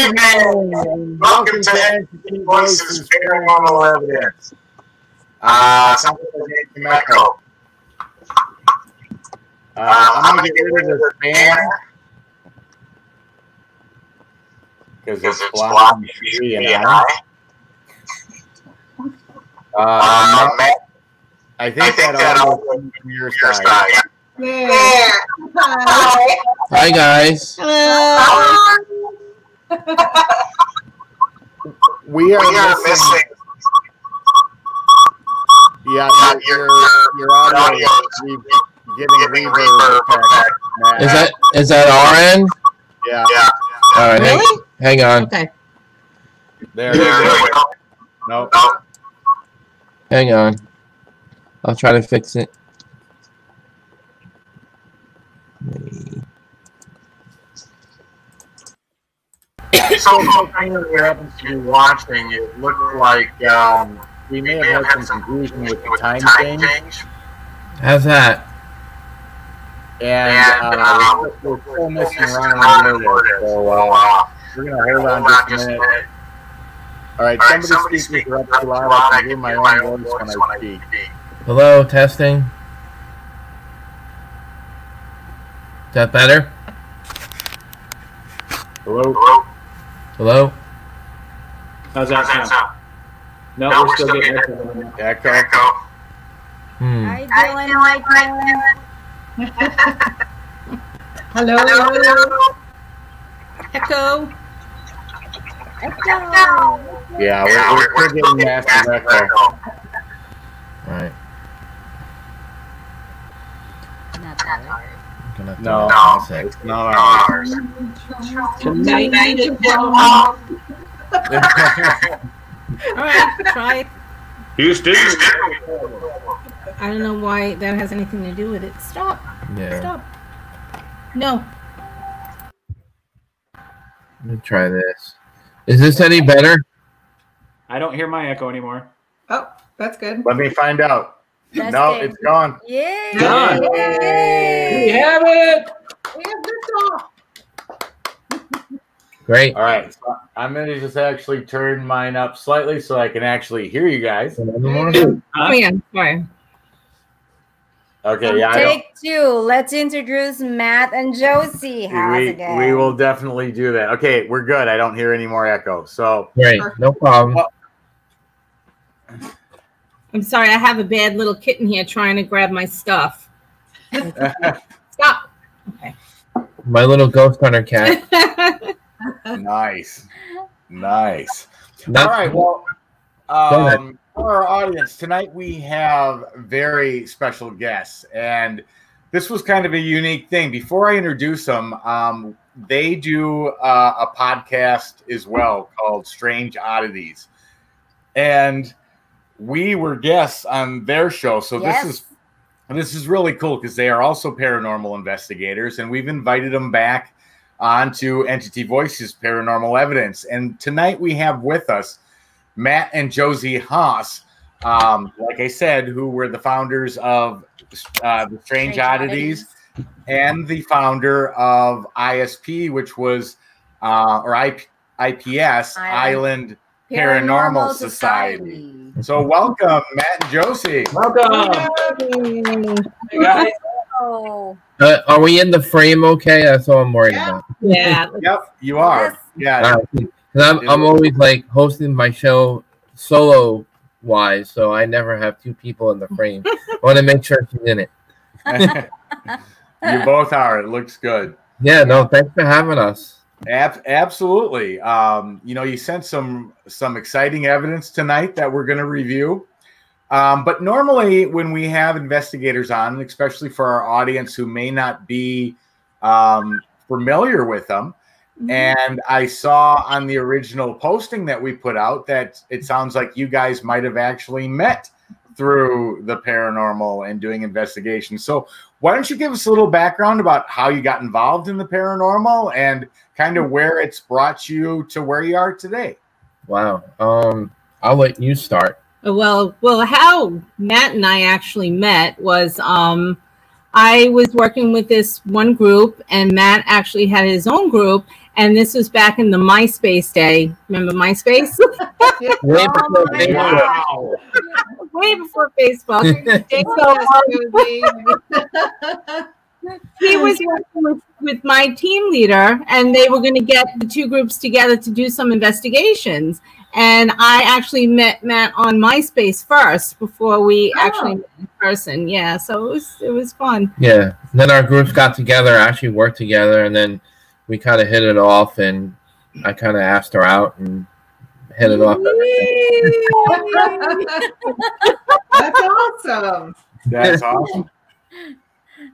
evening, and welcome to Entity Voices Paranormal Evidence. Something from Echo. I'm going to get rid of this banner because it's blocking Sherry and I. I think that all from your side. Yeah. Hi guys. Hello. We are missing. Yeah, your audio is getting reverb effect. Is that our end? Yeah. All right. Really? Hang on. Okay. There we go. Nope. Hang on. I'll try to fix it. So, we happen to be watching, it looked like we may have had some confusion with the time change. How's that? And we're still messing around a little bit, so we're going to hold on just a minute. Alright, somebody's speakers are up too loud. I can hear my own voice when I speak. Hello, testing. Is that better? Hello? Hello? How's that sound? No, we're still getting echo. Echo. How you doing, Hello. Echo. Yeah, we're getting massive echo. Alright. No, it's not ours. Alright, try it. Houston. I don't know why that has anything to do with it. Stop. Yeah. Stop. No. Let me try this. Is this any better? I don't hear my echo anymore. Oh, that's good. Let me find out. No, it's gone. Yay! Done. Yay! We have it. We have good talk. Great. All right, so I'm going to just actually turn mine up slightly so I can actually hear you guys. Oh, yeah. Sorry. Okay, yeah. Take two. Let's introduce Matt and Josie Haas again. We will definitely do that. Okay, we're good. I don't hear any more echo. So Great. No problem. I'm sorry. I have a bad little kitten here trying to grab my stuff. Stop. Okay. My little ghost hunter cat. Nice. All That's right. Well, for our audience tonight, we have very special guests, and this was kind of a unique thing. Before I introduce them, they do a podcast as well called Strange Oddities, and we were guests on their show. So Yes. this is really cool because they are also paranormal investigators, and we've invited them back onto Entity Voices Paranormal Evidence. And tonight we have with us Matt and Josie Haas, like I said, who were the founders of the Strange Oddities and the founder of ISP, which was IPS, Island Paranormal Society. So welcome, Matt and Josie. Welcome. Hey guys. Oh. are we in the frame okay? That's all I'm worried about. Yeah. Yep, you are. Yes. Yeah. I'm always like hosting my show solo wise, so I never have two people in the frame. I want to make sure she's in it. You both are. It looks good. Yeah, no, thanks for having us. Absolutely. You sent some exciting evidence tonight that we're going to review. But normally when we have investigators on, especially for our audience who may not be familiar with them, and I saw on the original posting that we put out that it sounds like you guys might have actually met through the paranormal and doing investigations. So why don't you give us a little background about how you got involved in the paranormal and kind of where it's brought you to where you are today? Wow. I'll let you start. Well, how Matt and I actually met was I was working with this one group, and Matt actually had his own group, And this was back in the MySpace day. Remember MySpace? Way before Facebook. Wow. Way before Facebook. He was working with my team leader, and they were going to get the two groups together to do some investigations. And I actually met Matt on MySpace first before we actually met in person. Yeah, so it was fun. Yeah. Then our groups got together, actually worked together, and then we kind of hit it off, and I kind of asked her out and hit it off. That's awesome. That's awesome.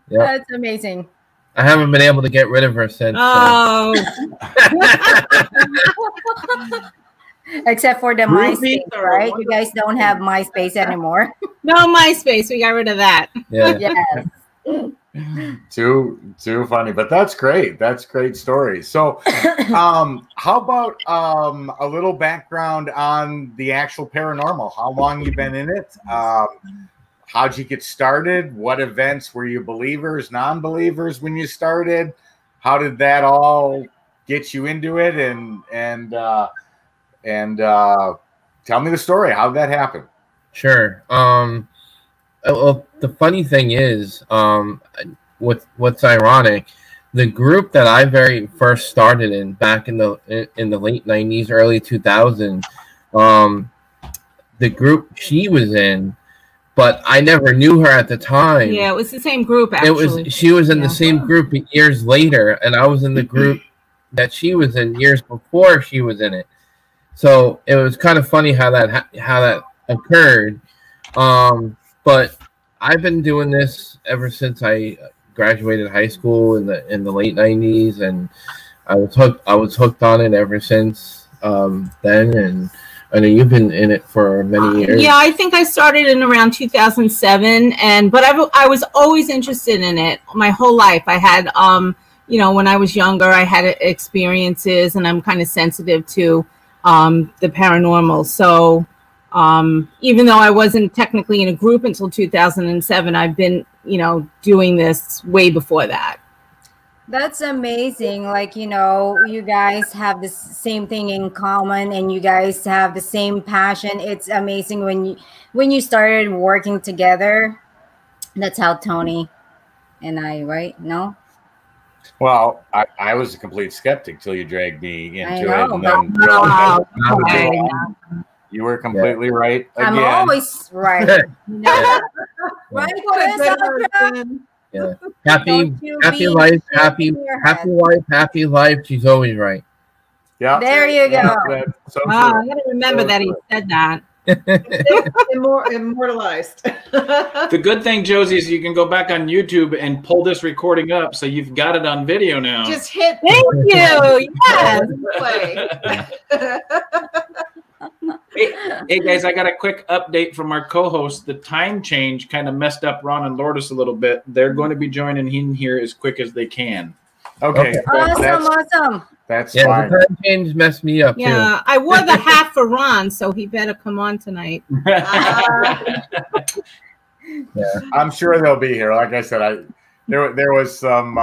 Yep. That's amazing. I haven't been able to get rid of her since. Oh, Except for the Groupies MySpace, are right? You wonderful. guys don't have MySpace anymore. no MySpace. We got rid of that. Yeah. Yes. Too funny, but that's great. That's great story. So, how about a little background on the actual paranormal? How long you been in it? How'd you get started? What events were you believers, non-believers when you started? How did that all get you into it? And tell me the story. How did that happen? Sure. Well, the funny thing is, what's ironic, the group that I very first started in back in the late 90s, early 2000s, the group she was in, but I never knew her at the time. Yeah, it was the same group actually. She was in the same group years later, and I was in the group that she was in years before she was in it. So it was kind of funny how that occurred. But I've been doing this ever since I graduated high school in the late 90s, and I was hooked on it ever since then. And I know you've been in it for many years. Yeah, I think I started in around 2007, but I was always interested in it my whole life. I had when I was younger, I had experiences, and I'm kind of sensitive to the paranormal. So even though I wasn't technically in a group until 2007, I've been, doing this way before that. That's amazing. Like, you guys have the same thing in common, and you guys have the same passion. It's amazing when you started working together. That's how Tony and I, right? No? Well, I was a complete skeptic till you dragged me into it, and then you were completely right again. I'm always right. Right, Chris? Yeah. Happy life, happy wife, happy life. She's always right. Yeah. There you go. So I gotta remember that he said that. Immortalized. The good thing, Josie, is you can go back on YouTube and pull this recording up, so you've got it on video now. Just hit. Thank you. Yes. Play. Hey guys, I got a quick update from our co-host. The time change kind of messed up Ron and Lourdes a little bit. They're going to be joining in here as quick as they can. Okay. Awesome. That's Yeah, fine. the time change messed me up too. Yeah, I wore the hat for Ron, so he better come on tonight. I'm sure they'll be here. Like I said, there was some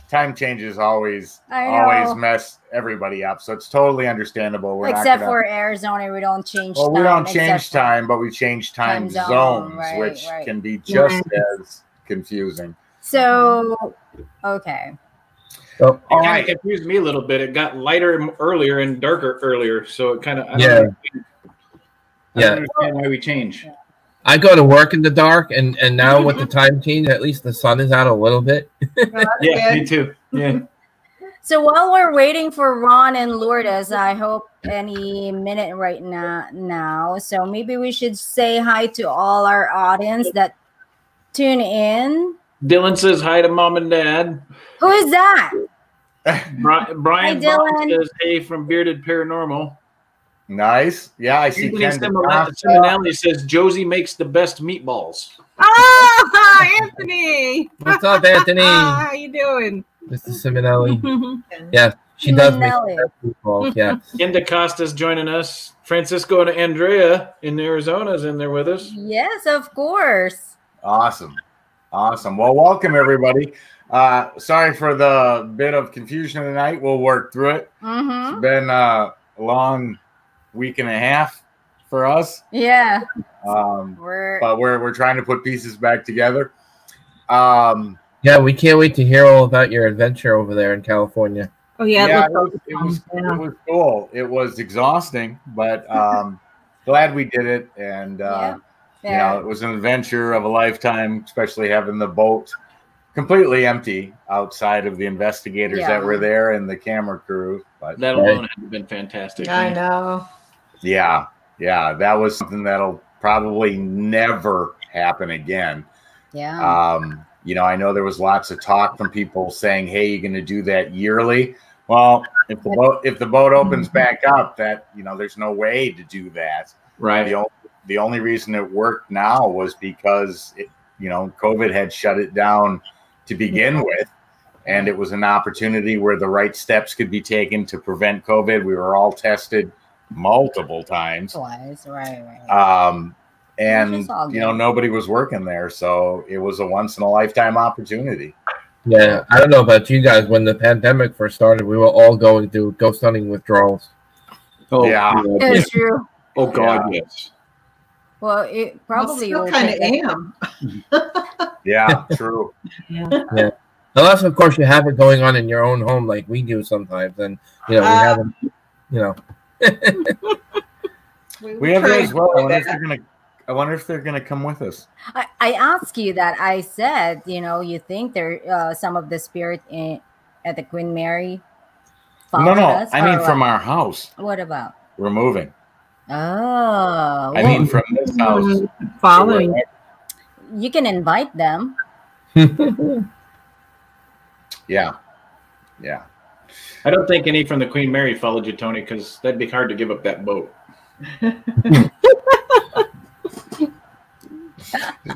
time changes always mess everybody up, so it's totally understandable. Except for Arizona, we don't change time. Well, we don't change time, but we change time zones, which can be just as confusing. So, okay. So, It kind of confused me a little bit. It got lighter earlier and darker earlier, so it kind of I don't understand why we change. I go to work in the dark, and now with the time change, at least the sun is out a little bit. Yeah, me too. Yeah. So while we're waiting for Ron and Lourdes, I hope any minute right now. So maybe we should say hi to all our audience that tune in. Dylan says hi to mom and dad. Who is that? Brian Vaughn says hey from Bearded Paranormal. Nice. Yeah, I see. Anthony Simonelli says Josie makes the best meatballs. Anthony. What's up, Anthony? How you doing? Mr. Simonelli. Yeah, she does make Simonelli. the best meatballs. Yeah. Inda Costa's joining us. Francisco and Andrea in Arizona is in there with us. Yes, of course. Awesome. Awesome. Well, welcome everybody. Sorry for the bit of confusion tonight. We'll work through it. Mm-hmm. It's been a long week and a half for us. Yeah. But we're trying to put pieces back together. Yeah, we can't wait to hear all about your adventure over there in California. Oh yeah, yeah, it was cool. It was exhausting, but glad we did it. And you know, it was an adventure of a lifetime, especially having the boat completely empty outside of the investigators that were there and the camera crew. But that alone had been fantastic. I know. Yeah, that was something that'll probably never happen again. Yeah. You know, I know there was lots of talk from people saying, "Hey, you're going to do that yearly." Well, if the boat opens back up, that, you know, there's no way to do that. Right. The only reason it worked now was because you know, COVID had shut it down to begin with, and it was an opportunity where the right steps could be taken to prevent COVID. We were all tested multiple times. Twice, right. And you know, nobody was working there, so it was a once in a lifetime opportunity. Yeah, I don't know about you guys. When the pandemic first started, we were all going to ghost hunting withdrawals. Oh yeah, that's true. Oh God, yes. Well, it probably still kind of am. Yeah, true. Yeah. Unless, of course, you have it going on in your own home, like we do sometimes, and you know we haven't. You know, we have it as well. I wonder if they're gonna come with us. I asked you that. I said, you know, you think there some of the spirit at the Queen Mary? No, us, I mean from our house. What about? We're moving. Oh, I mean from this house. Following. You can invite them. Yeah. I don't think any from the Queen Mary followed you, Tony, because that'd be hard to give up that boat.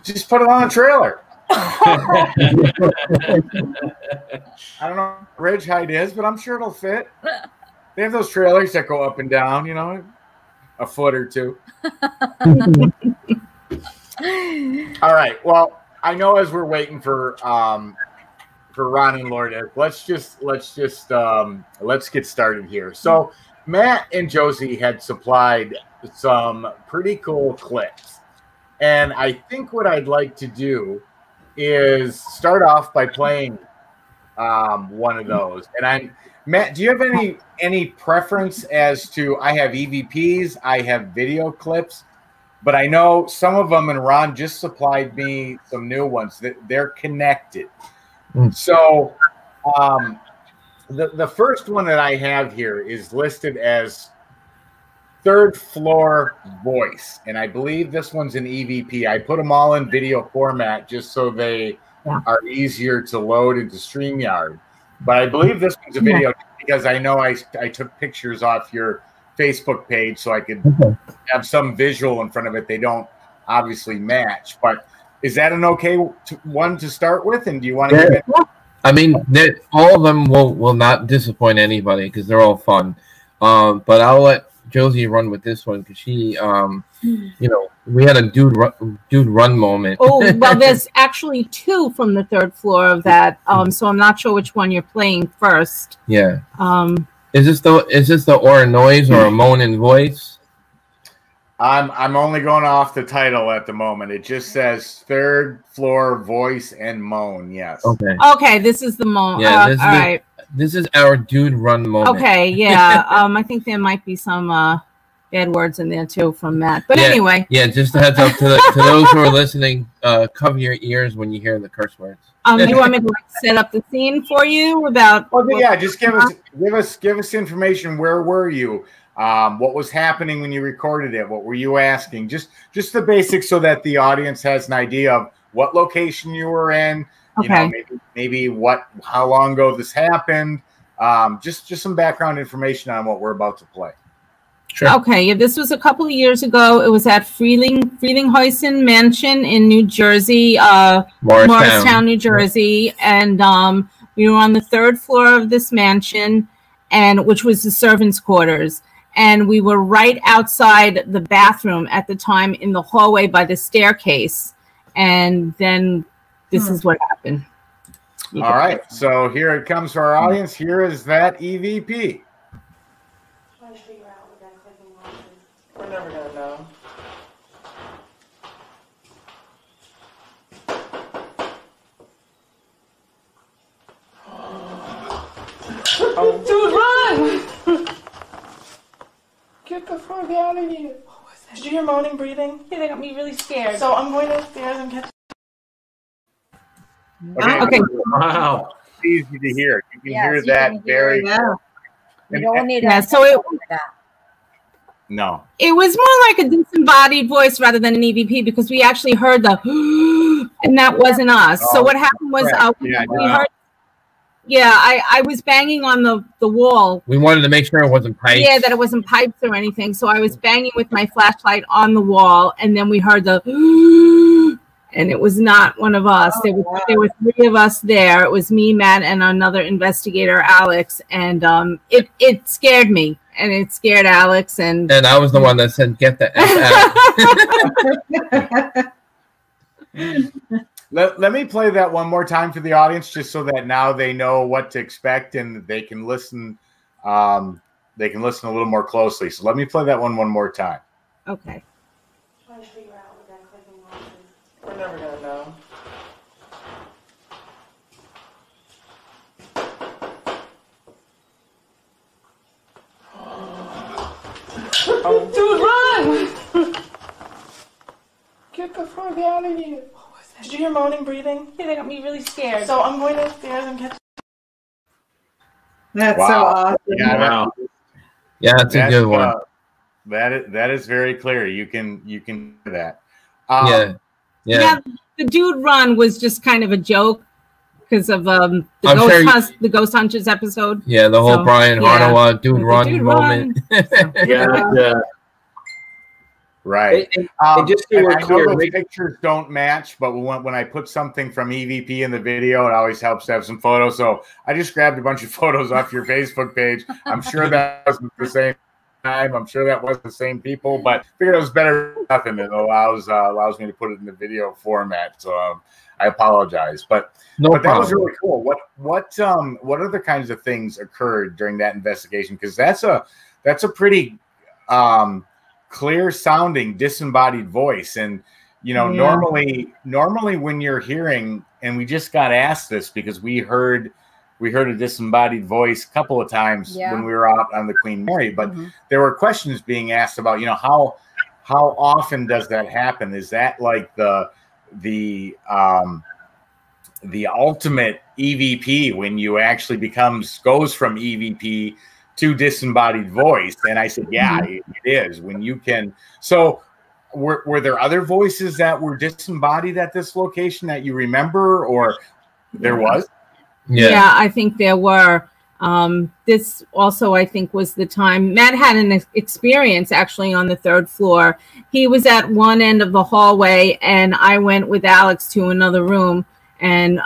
Just put it on a trailer. I don't know what bridge height is, but I'm sure it'll fit. They have those trailers that go up and down, you know, a foot or two. All right. Well, I know as we're waiting for Ron and Lourdes, let's get started here. So Matt and Josie had supplied some pretty cool clips. And I think what I'd like to do is start off by playing one of those. And Matt, do you have any preference as to? I have EVPs, I have video clips, but I know some of them, and Ron just supplied me some new ones that they're connected. So the first one that I have here is listed as third floor voice, and I believe this one's an EVP. I put them all in video format just so they are easier to load into StreamYard. But I believe this one's a video because I know I took pictures off your Facebook page so I could have some visual in front of it. They don't obviously match, but is that an okay one to start with? And do you want to give it? I mean, all of them will not disappoint anybody because they're all fun. But I'll let Josie run with this one because she, you know, we had a dude run moment. Oh, well, there's actually two from the third floor of that. So I'm not sure which one you're playing first. Yeah. Is this the or a noise or a moan in voice? I'm only going off the title at the moment. It just says third floor voice and moan. Yes. Okay. This is the moan. Yeah. All right. This is our dude run moment. Okay. Yeah. I think there might be some bad words in there too from Matt. But anyway. Yeah. Just a heads up to those who are listening. Cover your ears when you hear the curse words. Do you want me to set up the scene for you about? Okay, yeah. Just give us information. Where were you? What was happening when you recorded it? What were you asking? Just the basics so that the audience has an idea of what location you were in. You know, maybe how long ago this happened. Just some background information on what we're about to play. Sure. Okay, yeah, this was a couple of years ago. It was at Frelinghuysen Mansion in New Jersey, Morristown, New Jersey, and we were on the third floor of this mansion, and which was the servants' quarters. And we were right outside the bathroom at the time in the hallway by the staircase. And then this is what happened. All right, so here it comes for our audience. Here is that EVP. Trying to figure out what that clicking was. We're never gonna know. Oh. Dude, run! Get the fuck out of here. What was that? Did you hear moaning, breathing? Yeah, that got me really scared. So I'm going upstairs and catch. Okay. Wow. It's easy to hear. You can Yes, hear you that can hear very. it. You don't need Yeah, that. so it No. was more like a disembodied voice rather than an EVP because we actually heard the and that wasn't us. So what happened was we heard. Yeah, I was banging on the wall. We wanted to make sure it wasn't pipes. Yeah, that it wasn't pipes or anything. So I was banging with my flashlight on the wall, and then we heard the and it was not one of us. There were three of us there. It was me, Matt, and another investigator, Alex. And it scared me, and it scared Alex. And I was the one that said, "Get the F out." Let me play that one more time for the audience, just so that now they know what to expect and they can listen. They can listen a little more closely. So let me play that one more time. okay. Trying to figure out what that clicking was. We're never gonna know. Oh. Dude, run! Get the fuck out of here. What was that? Did you hear moaning, breathing? Yeah, that got me really scared. So I'm going upstairs and catch. That's so awesome. Yeah, Wow. Yeah, that's a good one. That is very clear. You can hear that. Yeah. The dude run was just kind of a joke because of the Ghost Hunters episode. Yeah, the whole So, Brian yeah. Harnoa dude The run dude moment. Yeah. Right. And just so and we're I know clear, those pictures don't match, but when I put something from EVP in the video, it always helps to have some photos. So I just grabbed a bunch of photos off your Facebook page. I'm sure that wasn't the same time. I'm sure that wasn't the same people, but figured it was better than nothing. It allows me to put it in the video format. So I apologize, but that was really cool. What other kinds of things occurred during that investigation? Because that's a pretty clear sounding disembodied voice, and normally when you're hearing, and we just got asked this because we heard a disembodied voice a couple of times when we were out on the Queen Mary, but there were questions being asked about how often does that happen? Is that like the ultimate EVP when you actually goes from EVP to disembodied voice? And I said, yeah, it is. When you can. So were there other voices that were disembodied at this location that you remember, or there was? Yeah, I think there were. This also, I think, was the time Matt had an experience actually on the third floor. He was at one end of the hallway, and I went with Alex to another room, and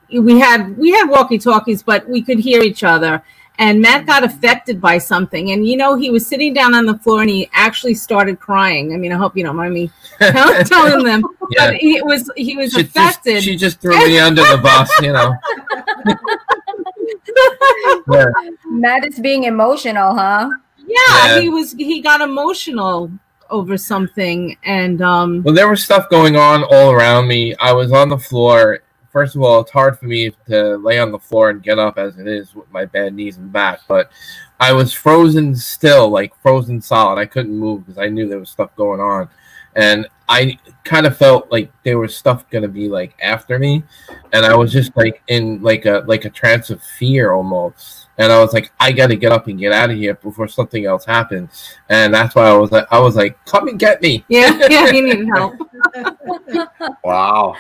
we had walkie-talkies, but we could hear each other. And Matt got affected by something, and he was sitting down on the floor, and he actually started crying. I mean, I hope you don't mind me telling them, but he was affected. She just threw me under the bus, Yeah. Matt is being emotional, huh? Yeah, he got emotional over something, and well, there was stuff going on all around me. I was on the floor. First of all, it's hard for me to lay on the floor and get up as it is with my bad knees and back, but I was frozen still, like frozen solid. I couldn't move because I knew there was stuff going on, and I kind of felt like there was stuff going to be like after me, and I was just like in like a trance of fear almost. And I was like, I got to get up and get out of here before something else happens. And that's why I was like, come and get me. Yeah, he needed help. Wow.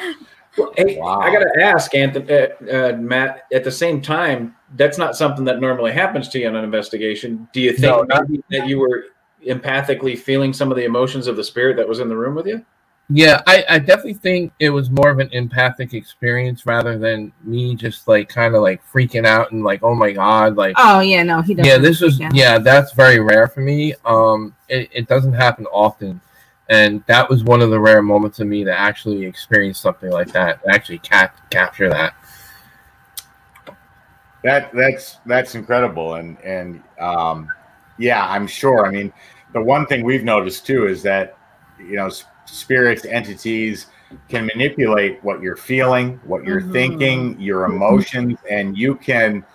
Well, hey, I got to ask, Anthony, Matt, at the same time, that's not something that normally happens to you in an investigation. Do you think maybe that you were empathically feeling some of the emotions of the spirit that was in the room with you? Yeah, I definitely think it was more of an empathic experience rather than me just like kind of like freaking out and like, oh my God, like. Oh yeah, no, he doesn't. Yeah, that's very rare for me. It doesn't happen often. And that was one of the rare moments of me to actually experience something like that, actually capture that. That's incredible, and yeah, I'm sure. I mean, the one thing we've noticed too is that, you know, spirits, entities can manipulate what you're feeling, what you're thinking, your emotions, and you can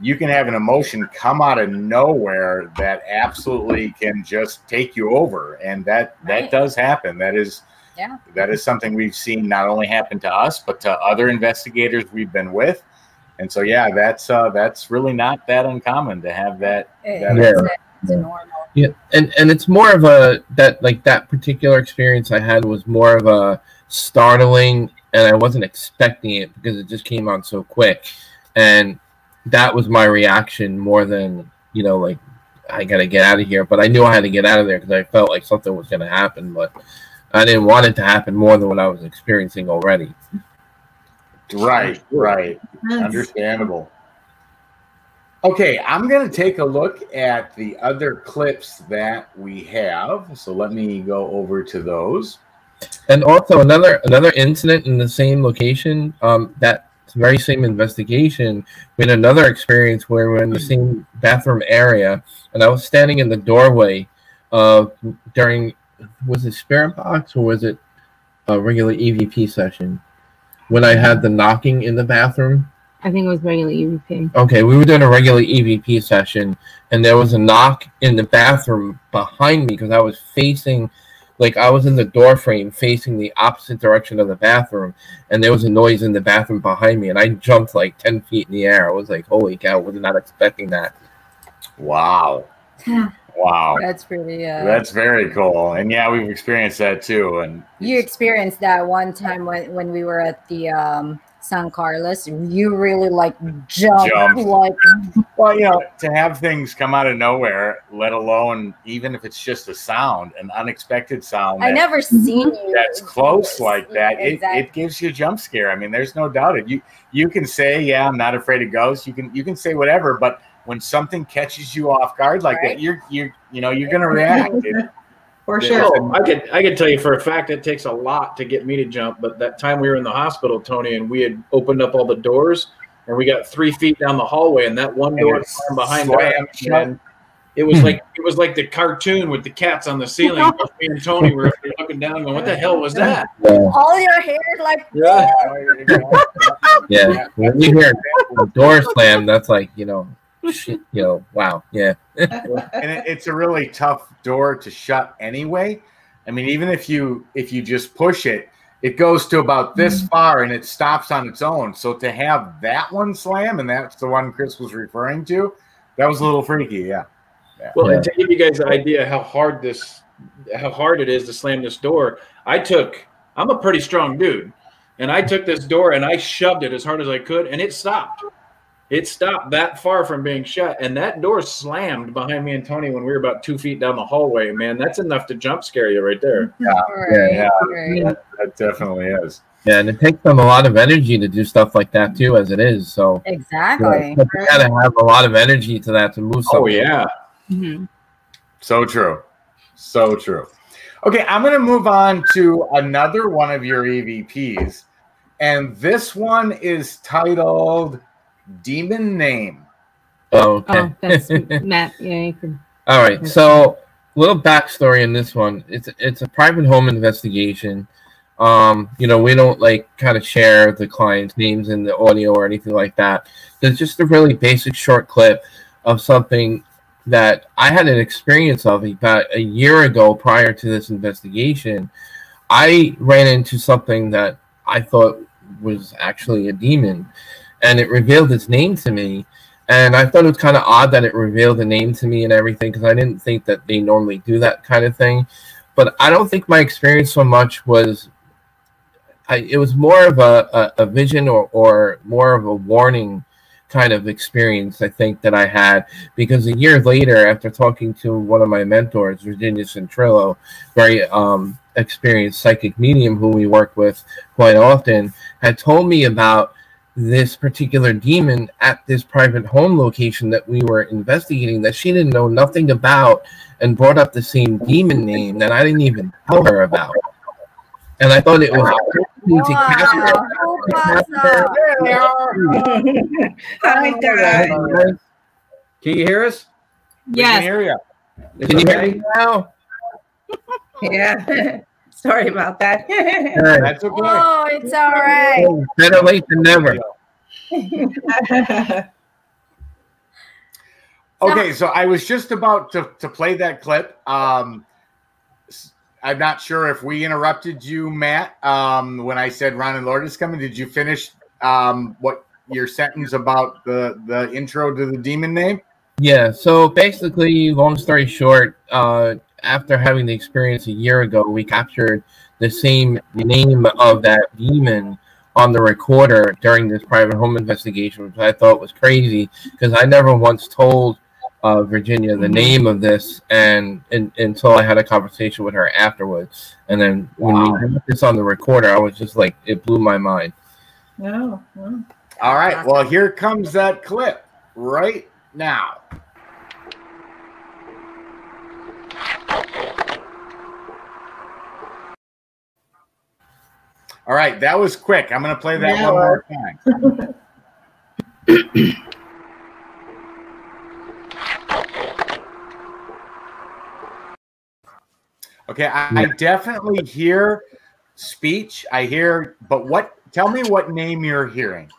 have an emotion come out of nowhere that absolutely can just take you over, and that does happen. That is something we've seen not only happen to us but to other investigators we've been with. And so, yeah, that's really not that uncommon to have that. It's normal. Yeah, and it's more of that particular experience I had was more of a startling, and I wasn't expecting it because it just came on so quick, and that was my reaction more than, you know, like, I gotta get out of here. But I knew I had to get out of there because I felt like something was gonna happen, but I didn't want it to happen more than what I was experiencing already. Right. Understandable. Okay, I'm going to take a look at the other clips that we have. So let me go over to those. And also another incident in the same location, that very same investigation, we had another experience where we're in the same bathroom area, and I was standing in the doorway during, was it Spirit Box or was it a regular EVP session? When I had the knocking in the bathroom. I think it was regular EVP. Okay, we were doing a regular EVP session, and there was a knock in the bathroom behind me because I was facing, like, I was in the door frame facing the opposite direction of the bathroom, and there was a noise in the bathroom behind me, and I jumped like 10 feet in the air. I was like, holy cow, I was not expecting that. Wow. Wow. That's pretty, that's very cool. And yeah, we've experienced that too. And you experienced that one time when we were at the San Carlos. You really like jumped. Like, well, you know, to have things come out of nowhere, let alone even if it's just a sound, an unexpected sound. I never seen you. That's close like that. Exactly. It gives you a jump scare. I mean, there's no doubt it. You can say, yeah, I'm not afraid of ghosts. You can say whatever, but when something catches you off guard like that, you're gonna react. For sure. I could tell you for a fact it takes a lot to get me to jump. But that time we were in the hospital, Tony, and we had opened up all the doors, and we got 3 feet down the hallway, and that one door behind us, it was like the cartoon with the cats on the ceiling. Me and Tony were looking down, going, "What the hell was that?" All your hair, like, yeah. When you hear a door slam, that's like, you know. Shit, wow, yeah. And it's a really tough door to shut anyway. I mean, even if you just push it, it goes to about this far and it stops on its own. So to have that one slam, and that's the one Chris was referring to, that was a little freaky, yeah. Well, and to give you guys an idea how hard it is to slam this door, I'm a pretty strong dude, and I took this door and I shoved it as hard as I could, and it stopped. It stopped that far from being shut, and that door slammed behind me and Tony when we were about 2 feet down the hallway. Man, that's enough to jump scare you right there. That definitely is. Yeah, and it takes them a lot of energy to do stuff like that too, as it is. So exactly, you gotta have a lot of energy to that to move. Oh yeah, so true, so true. Okay, I'm going to move on to another one of your EVPs, and this one is titled Demon Name. Oh, okay. Oh, that's Matt. Yeah, you can. All right. So, little backstory in this one. It's a private home investigation. We don't kind of share the client's names in the audio or anything like that. There's just a really basic short clip of something that I had an experience of about a year ago prior to this investigation. I ran into something that I thought was actually a demon, and it revealed its name to me. And I thought it was kind of odd that it revealed the name to me and everything, because I didn't think that they normally do that kind of thing. But I don't think my experience so much was, it was more of a vision or more of a warning kind of experience, I think, that I had. Because a year later, after talking to one of my mentors, Virginia Centrillo, very experienced psychic medium who we work with quite often, had told me about this particular demon at this private home location that we were investigating that she didn't know nothing about, and brought up the same demon name that I didn't even tell her about. And I thought it was to capture. Hi, Dad. Can you hear us? We can hear you. Can you hear me now? Yeah. Sorry about that. That's okay. Oh, it's all right. Better late than never. Okay, so I was just about to play that clip. I'm not sure if we interrupted you, Matt, when I said Ron and Lord is coming. Did you finish what your sentence about the intro to the demon name? Yeah, so basically, long story short, after having the experience a year ago, we captured the same name of that demon on the recorder during this private home investigation, which I thought was crazy because I never once told Virginia the name of this until I had a conversation with her afterwards. And then when we got this on the recorder, I was just like, it blew my mind. Oh, all right. Well, here comes that clip right now. All right, that was quick. I'm going to play that one more time. Okay, I definitely hear speech. I hear, but what? Tell me what name you're hearing.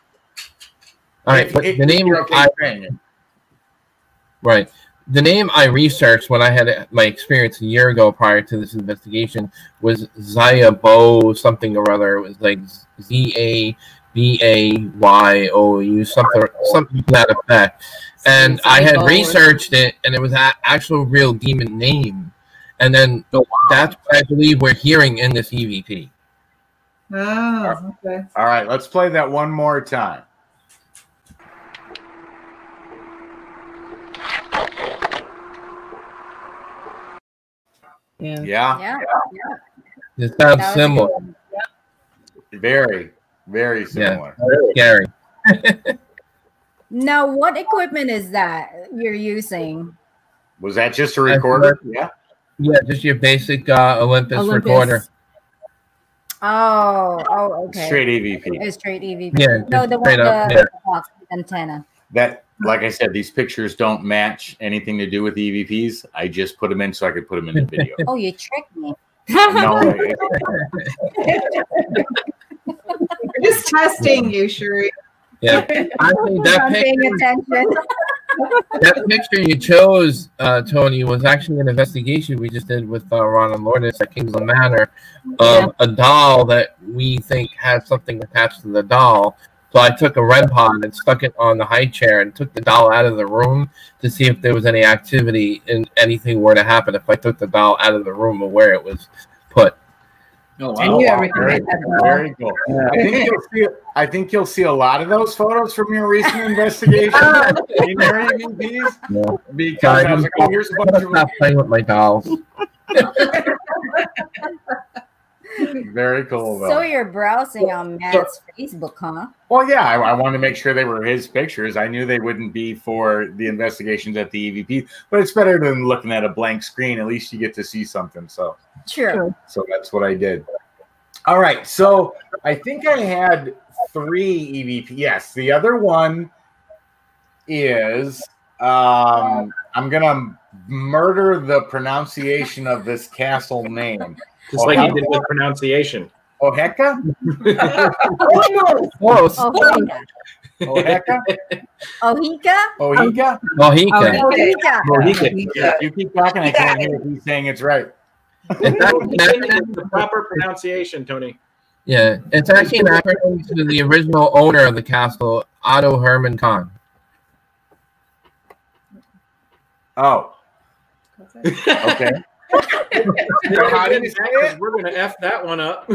All right, the name right. The name I researched when I had my experience a year ago prior to this investigation was Zayabo something or other. It was like ZABAYOU, something to that effect. And I had researched it, and it was an actual real demon name. And then that's what I believe we're hearing in this EVP. Oh, okay. All right, let's play that one more time. Yeah. It sounds similar. Very, very similar. Yeah, scary. Now, what equipment is that you're using? Was that just a recorder? Yeah, just your basic Olympus recorder. Oh, okay. Straight EVP. It's straight EVP. Yeah, no, the one the antenna. That, like I said, these pictures don't match anything to do with EVPs. I just put them in so I could put them in the video. Oh, you tricked me. No, We're just testing you, Sheree. Yeah, I think that picture you chose, Tony, was actually an investigation we just did with Ron and Lourdes at Kingsland Manor of a doll that we think has something attached to the doll. So I took a REM pod and stuck it on the high chair and took the doll out of the room to see if there was any activity and anything were to happen if I took the doll out of the room or where it was put. Oh, wow. And you recommend that doll. Very cool. I think you'll see a lot of those photos from your recent investigation in your EVPs. Yeah. Because I was like, oh, here's a bunch of stop playing with my dolls. Very cool, though. So you're browsing on Matt's Facebook, huh? Well, yeah, I wanted to make sure they were his pictures. I knew they wouldn't be for the investigations at the EVP, but it's better than looking at a blank screen. At least you get to see something. So, true. So that's what I did. All right. So I think I had 3 EVP. Yes, the other one is I'm gonna murder the pronunciation of this castle name. Just like you did with pronunciation. Oheka? Close. Oheka? Ohika? Ohika? Ohika. You keep talking, I can't hear if he's saying it's right. The proper pronunciation, Tony. Yeah, it's actually an acronym to the original owner of the castle, Otto Herman Kahn. Oh. Okay. How did you say it? We're going to F that one up.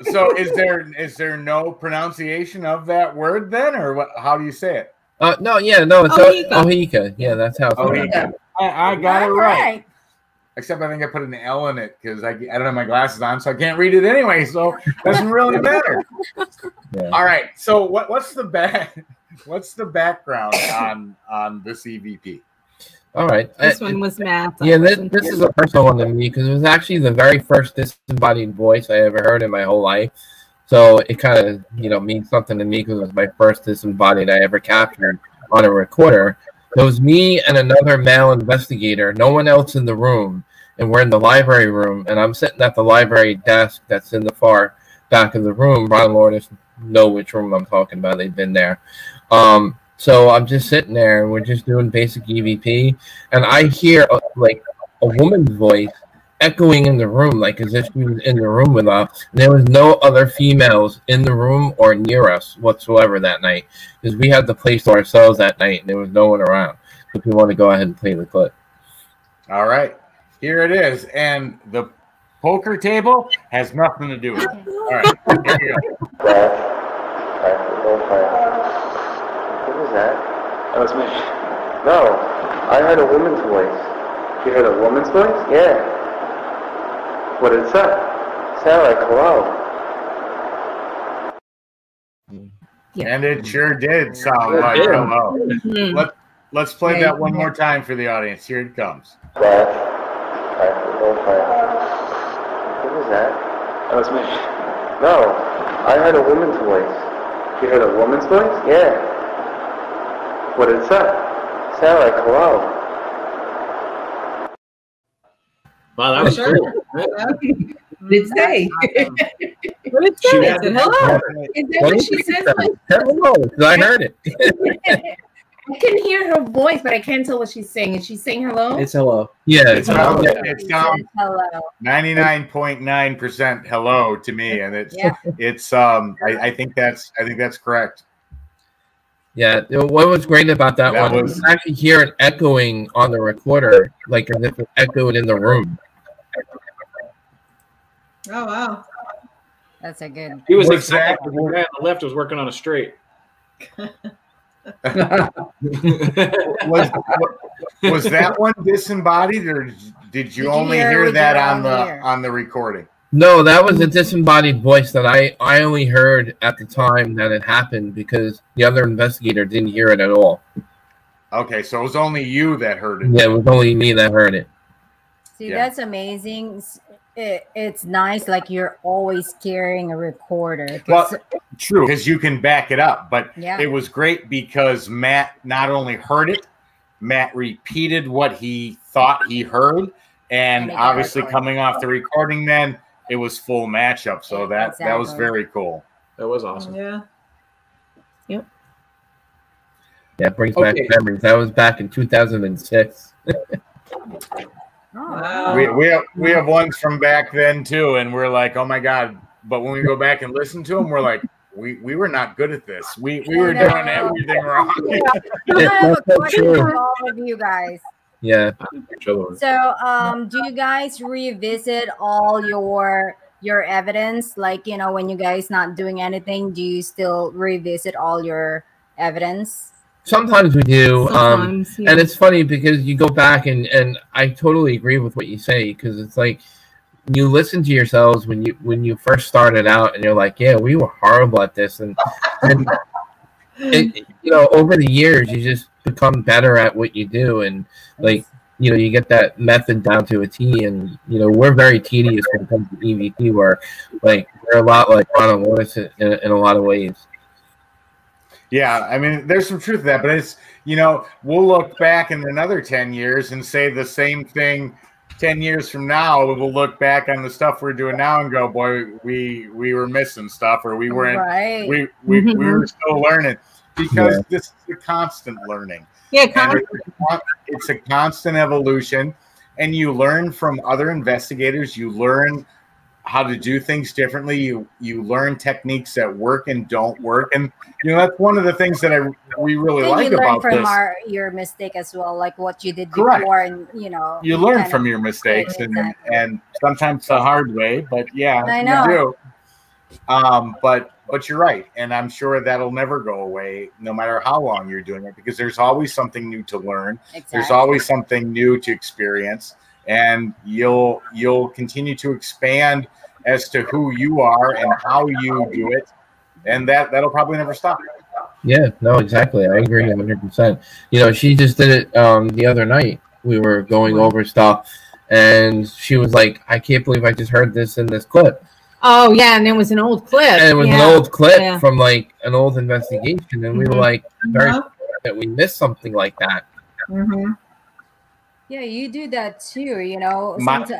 So is there no pronunciation of that word then, or what? How do you say it? No, it's Ohika. Yeah, that's how it's Ohika. I got it right. Except I think I put an L in it because I don't have my glasses on, so I can't read it anyway. So it doesn't really matter. Yeah. All right. So what's the background on this EVP? All right. This one was Matt. Yeah, this is a personal one to me because it was actually the very first disembodied voice I ever heard in my whole life. So it kind of, means something to me because it was my first disembodied I ever captured on a recorder. It was me and another male investigator, no one else in the room, and we're in the library room, and I'm sitting at the library desk that's in the far back of the room. Ron and Lourdes know which room I'm talking about. They've been there. So I'm just sitting there, and we're just doing basic EVP, and I hear like a woman's voice echoing in the room, like as if she was in the room with us. And there was no other females in the room or near us whatsoever that night, because we had the place to ourselves that night, and there was no one around. If you want to go ahead and play the clip. All right, here it is, and the poker table has nothing to do with it. All right, here you go. What was that? That was me. No, I heard a woman's voice. You heard a woman's voice? Yeah. What did it say? It sounded like hello. And it sure did sound like hello. Let's play that one more time for the audience. Here it comes. What was that? That was me. No, I heard a woman's voice. You heard a woman's voice? Yeah. What did it say? It sounded like hello. Wow, that was cool. What did it say? What did it say? It said hello. Is that what she says? Hello, because I heard it. I can hear her voice, but I can't tell what she's saying. Is she saying hello? It's hello. Yeah, it sounds hello. 99.9% hello to me, and it's I think that's correct. Yeah, what was great about that one was actually hear it echoing on the recorder, like as if it echoed in the room. Oh wow, that's a good. He was excited. The guy on the left was working on a straight. was that one disembodied, or did you only hear that on the recording? No, that was a disembodied voice that I only heard at the time that it happened because the other investigator didn't hear it at all. Okay, so it was only you that heard it. Yeah, it was only me that heard it. See, that's amazing. It's nice, like you're always carrying a recorder. Well, true, because you can back it up. But yeah, it was great because Matt not only heard it, Matt repeated what he thought he heard, and obviously coming off the recording, then it was full matchup. So that was very cool. That was awesome. Yeah. Yep. That brings back memories. That was back in 2006. Wow. We have ones from back then too, and we're like, oh my god! But when we go back and listen to them, we're like, we were not good at this. We were doing everything wrong. I have a question for all of you guys. Yeah. So, do you guys revisit all your evidence? Like, when you guys not doing anything, do you still revisit all your evidence? Sometimes we do. Sometimes, and it's funny because you go back and I totally agree with what you say, because it's like you listen to yourselves when you first started out and you're like, yeah, we were horrible at this, and over the years you just become better at what you do, and like you get that method down to a T, and we're very tedious when it comes to EVP work. Like we're a lot like Ron and Lourdes in a lot of ways. Yeah, I mean, there's some truth to that, but it's, we'll look back in another 10 years and say the same thing 10 years from now. We'll look back on the stuff we're doing now and go, boy, we were missing stuff, or we weren't, we were still learning, because this is a constant learning. Yeah, it's a constant evolution, and you learn from other investigators. You learn how to do things differently. You learn techniques that work and don't work, and that's one of the things that we really like about this. You learn from your mistake as well, like what you did before, and you learn from your mistakes, and sometimes the hard way. But yeah, I know. You do. But you're right, and I'm sure that'll never go away, no matter how long you're doing it, because there's always something new to learn. Exactly. There's always something new to experience. and you'll continue to expand as to who you are and how you do it, and that'll probably never stop. Yeah, no, exactly. I agree 100%. You know, she just did it the other night. We were going over stuff, and she was like, "I can't believe I just heard this in this clip." Oh yeah, and it was an old clip. And it was an old clip from like an old investigation, and we were like, very sorry that we missed something like that. Yeah, you do that too. You know,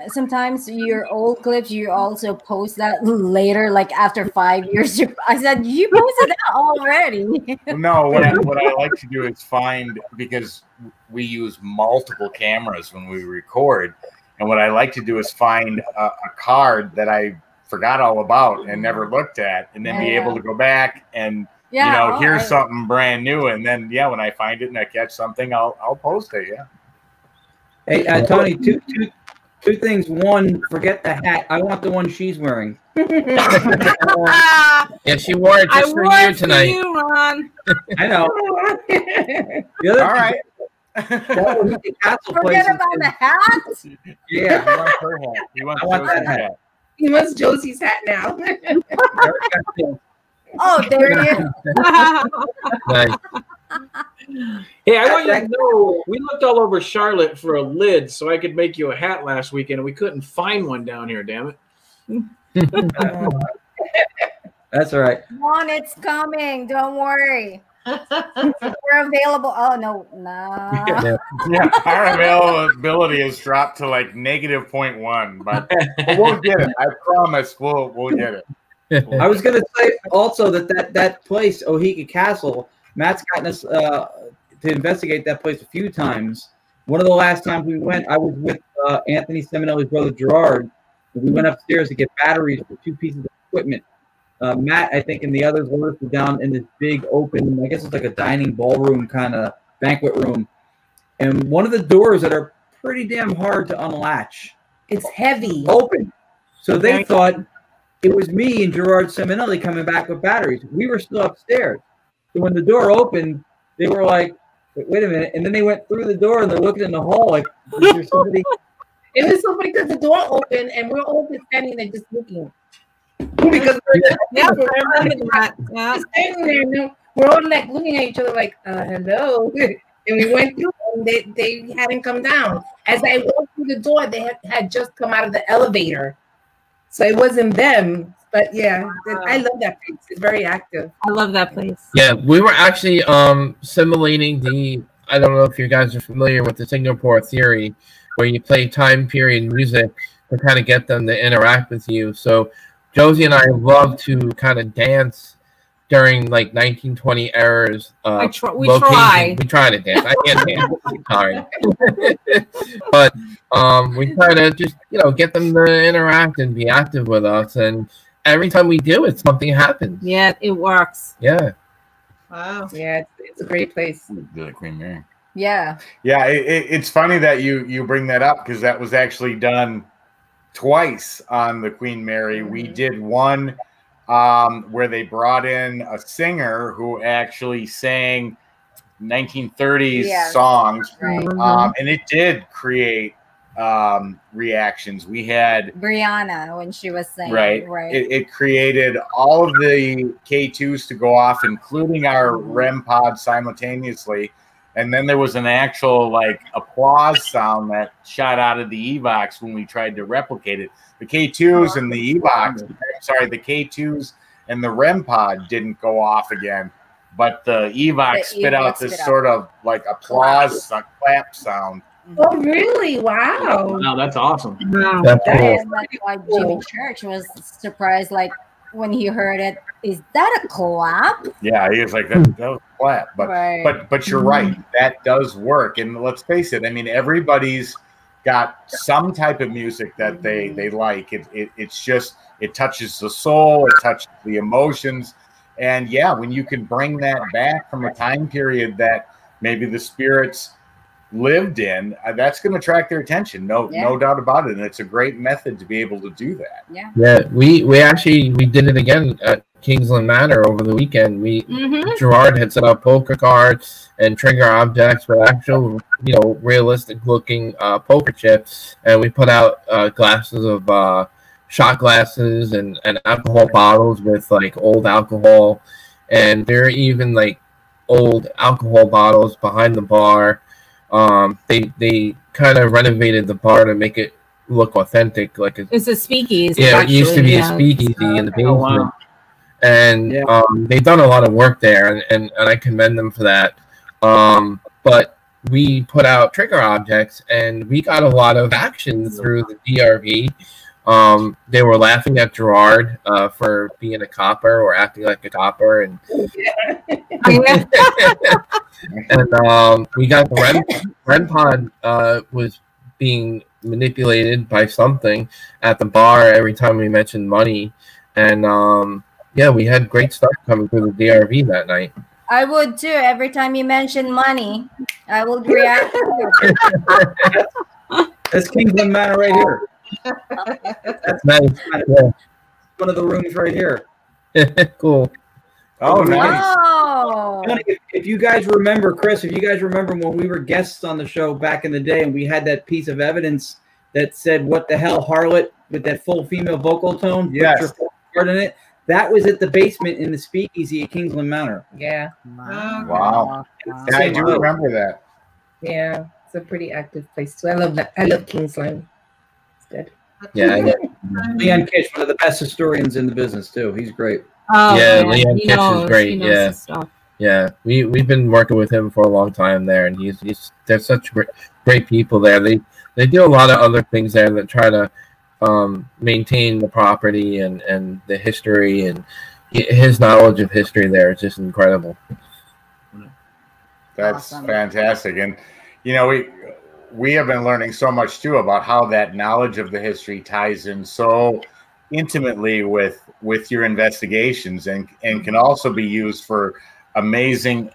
sometimes your old clips, you also post that later, like after 5 years. I said, you posted that already. No, what I like to do is find, because we use multiple cameras when we record, and what I like to do is find a card that I forgot all about and never looked at, and then be able to go back and here's something brand new, and then when I find it and I catch something, I'll post it. Yeah. Hey, Tony, two things. One, forget the hat. I want the one she's wearing. Yeah, she wore it just for you tonight. You, Ron. I know. The other all right. Forget about the hat. Yeah, he wants her hat. He wants Josie's hat. He wants Josie's hat now. Oh, there you go. Nice. Hey, I want you to know, we looked all over Charlotte for a lid so I could make you a hat last weekend, and we couldn't find one down here, damn it. That's all right. One, it's coming. Don't worry. We're available. Oh, no. Our availability has dropped to like -0.1, but we'll get it. I promise we'll get it. I was going to say also that place, Ohika Castle, Matt's gotten us to investigate that place a few times. One of the last times we went, I was with Anthony Seminelli's brother Gerard. We went upstairs to get batteries for 2 pieces of equipment. Matt, I think, and the others were down in this big open, I guess it's like a dining ballroom kind of banquet room. And one of the doors that are pretty damn hard to unlatch. It's heavy. Open. So they thought it was me and Gerard Seminelli coming back with batteries. We were still upstairs. So when the door opened, they were like, wait a minute. And then they went through the door and they're looking in the hall like, is there somebody? It was so funny because the door opened and we're all just standing there just looking. Because standing there, we're all like looking at each other like, hello. And we went through and they hadn't come down. As I walked through the door, they had just come out of the elevator. So it wasn't them. But yeah, I love that place. It's very active. I love that place. Yeah, we were actually simulating I don't know if you guys are familiar with the Singapore theory, where you play time period music to kind of get them to interact with you. So Josie and I love to kind of dance during like 1920 eras. We try. We try to dance. I can't dance. Sorry. But we try to just, get them to interact and be active with us. And every time we do it, something happens. Yeah, it works. Yeah. Wow. Yeah, it's a great place. The Queen Mary. Yeah. Yeah, it's funny that you bring that up, because that was actually done twice on the Queen Mary. We did one where they brought in a singer who actually sang 1930s songs, right. And it did create reactions. We had Brianna when she was saying, right. It created all of the K2s to go off, including our REM pod simultaneously. And then there was an actual like applause sound that shot out of the Evox when we tried to replicate it. The K2s and the Evox, the K2s and the REM pod didn't go off again, but the Evox spit out this sort of like applause clap sound. Oh, really? Wow. Wow, that's awesome. Wow. That is why Jimmy Church was surprised, like when he heard it. Is that a clap? Yeah, he was like, that was a clap. But you're right. That does work. And let's face it, I mean, everybody's got some type of music that they like. It's just, it touches the soul, it touches the emotions. And yeah, when you can bring that back from a time period that maybe the spirits lived in, that's going to attract their attention. No doubt about it. And it's a great method to be able to do that. Yeah. We did it again at Kingsland Manor over the weekend. Gerard had set up poker cards and trigger objects with actual, realistic looking poker chips, and we put out glasses of shot glasses and alcohol bottles with like old alcohol, and there are even like old alcohol bottles behind the bar. They kind of renovated the bar to make it look authentic, like it's a speakeasy. Yeah, actually, it used to be a speakeasy in the basement. Wow. And they've done a lot of work there, and I commend them for that. But we put out trigger objects, and we got a lot of action through the DRV. They were laughing at Gerard for being a copper or acting like a copper, and and we got the REM pod was being manipulated by something at the bar every time we mentioned money, and we had great stuff coming through the DRV that night. I would too. Every time you mention money, I will react. That's Kingsland Manor right here. That's nice. Yeah. One of the rooms right here. Cool. Oh, nice. Oh. If you guys remember, Chris, if you guys remember when we were guests on the show back in the day and we had that piece of evidence that said, "What the hell, harlot," with that full female vocal tone? Yes. Part in it. That was at the basement in the speakeasy at Kingsland Manor. Yeah. Wow. Yeah, I do remember that. Yeah. It's a pretty active place too. I love that. I love Kingsland. It's good. Yeah. Leon Kish, one of the best historians in the business too. He's great. Oh, yeah, man. Leon Kish is great. Yeah. Yeah. We've been working with him for a long time there, and there's such great people there. They do a lot of other things there that try to maintain the property and the history, and his knowledge of history there is just incredible. That's awesome. Fantastic. And we have been learning so much too about how that knowledge of the history ties in so intimately with your investigations, and can also be used for amazing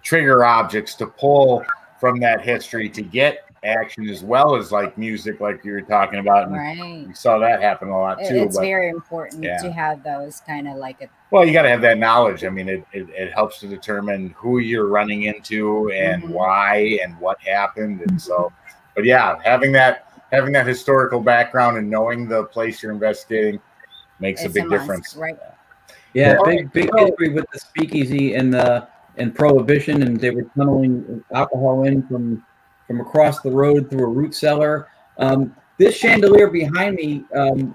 trigger objects to pull from that history to get action, as well as like music, like you were talking about. And right. We saw that happen a lot too. It's very important to have those kind of like well, you got to have that knowledge. I mean, it helps to determine who you're running into and why and what happened. And so, but yeah, having that historical background and knowing the place you're investigating makes a big difference. Right. Yeah, big history with the speakeasy and Prohibition, and they were tunneling alcohol in from across the road through a root cellar. This chandelier behind me, and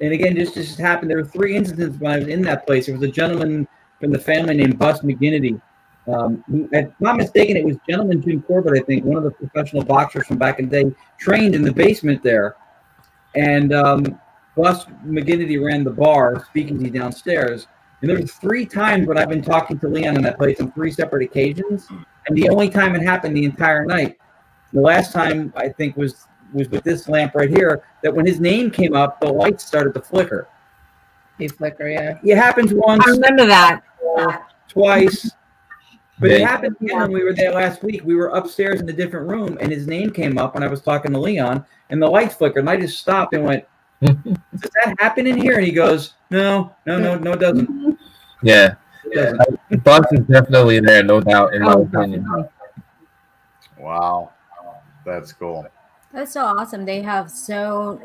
again, this just happened. There were 3 instances when I was in that place. There was a gentleman from the family named Bus McGinnity. If I'm not mistaken, it was Gentleman Jim Corbett, I think, one of the professional boxers from back in the day, trained in the basement there. And Bus McGinnity ran the bar, speakeasy downstairs. And there was 3 times when I've been talking to Leon in that place on 3 separate occasions, and the only time it happened the entire night. The last time, I think, was with this lamp right here, that when his name came up, the lights started to flicker. They flicker, yeah. It happens once. I remember that. Twice. But it happened again when we were there last week. We were upstairs in a different room, and his name came up when I was talking to Leon, and the lights flickered, and I just stopped and went, does that happen in here? And he goes, no, it doesn't. Yeah. The bus is definitely there, no doubt, in my opinion. Wow. That's cool. That's so awesome. They have so,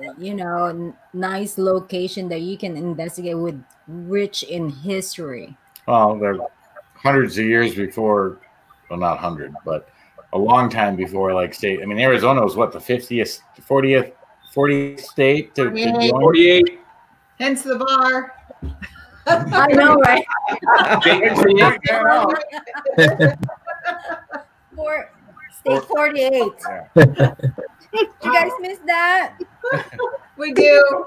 nice location that you can investigate with rich in history. Well, they're hundreds of years before, well, not 100, but a long time before, like, state. I mean, Arizona was what, the 40th state to join? 48. Hence the bar. I know, right? State 48. Yeah. You guys missed that? We do.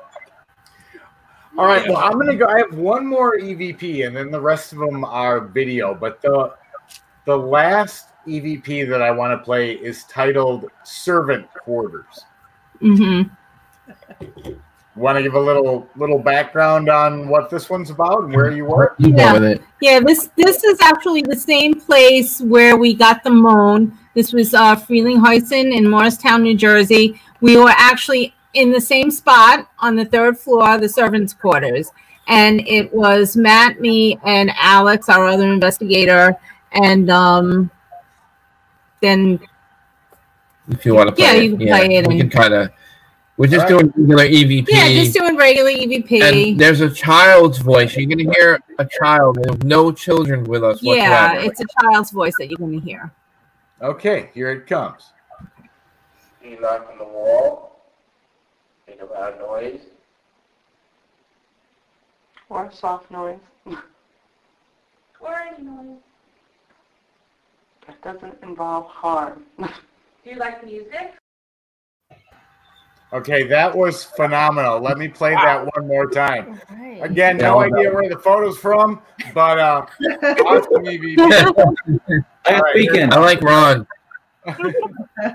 All right. Well, I'm gonna go. I have one more EVP, and then the rest of them are video. But the last EVP that I want to play is titled "Servant Quarters." Want to give a little background on what this one's about and where you work? Yeah, this is actually the same place where we got the moan. This was Frelinghuysen in Morristown, New Jersey. We were actually in the same spot on the 3rd floor, the servants' quarters. And it was Matt, me, and Alex, our other investigator. And then... If you want to play you can play it. We can kind of... We're just doing regular EVP. Yeah, just doing regular EVP. And there's a child's voice. You're going to hear a child. There's no children with us whatsoever. Yeah, it's a child's voice that you're going to hear. Okay, here it comes. You knock on the wall, make a loud noise, Or a soft noise. Or any noise. That doesn't involve harm. Do you like music? Okay, that was phenomenal. Let me play that one more time. Again, no idea where the photo's from, but awesome EVP. I like Ron.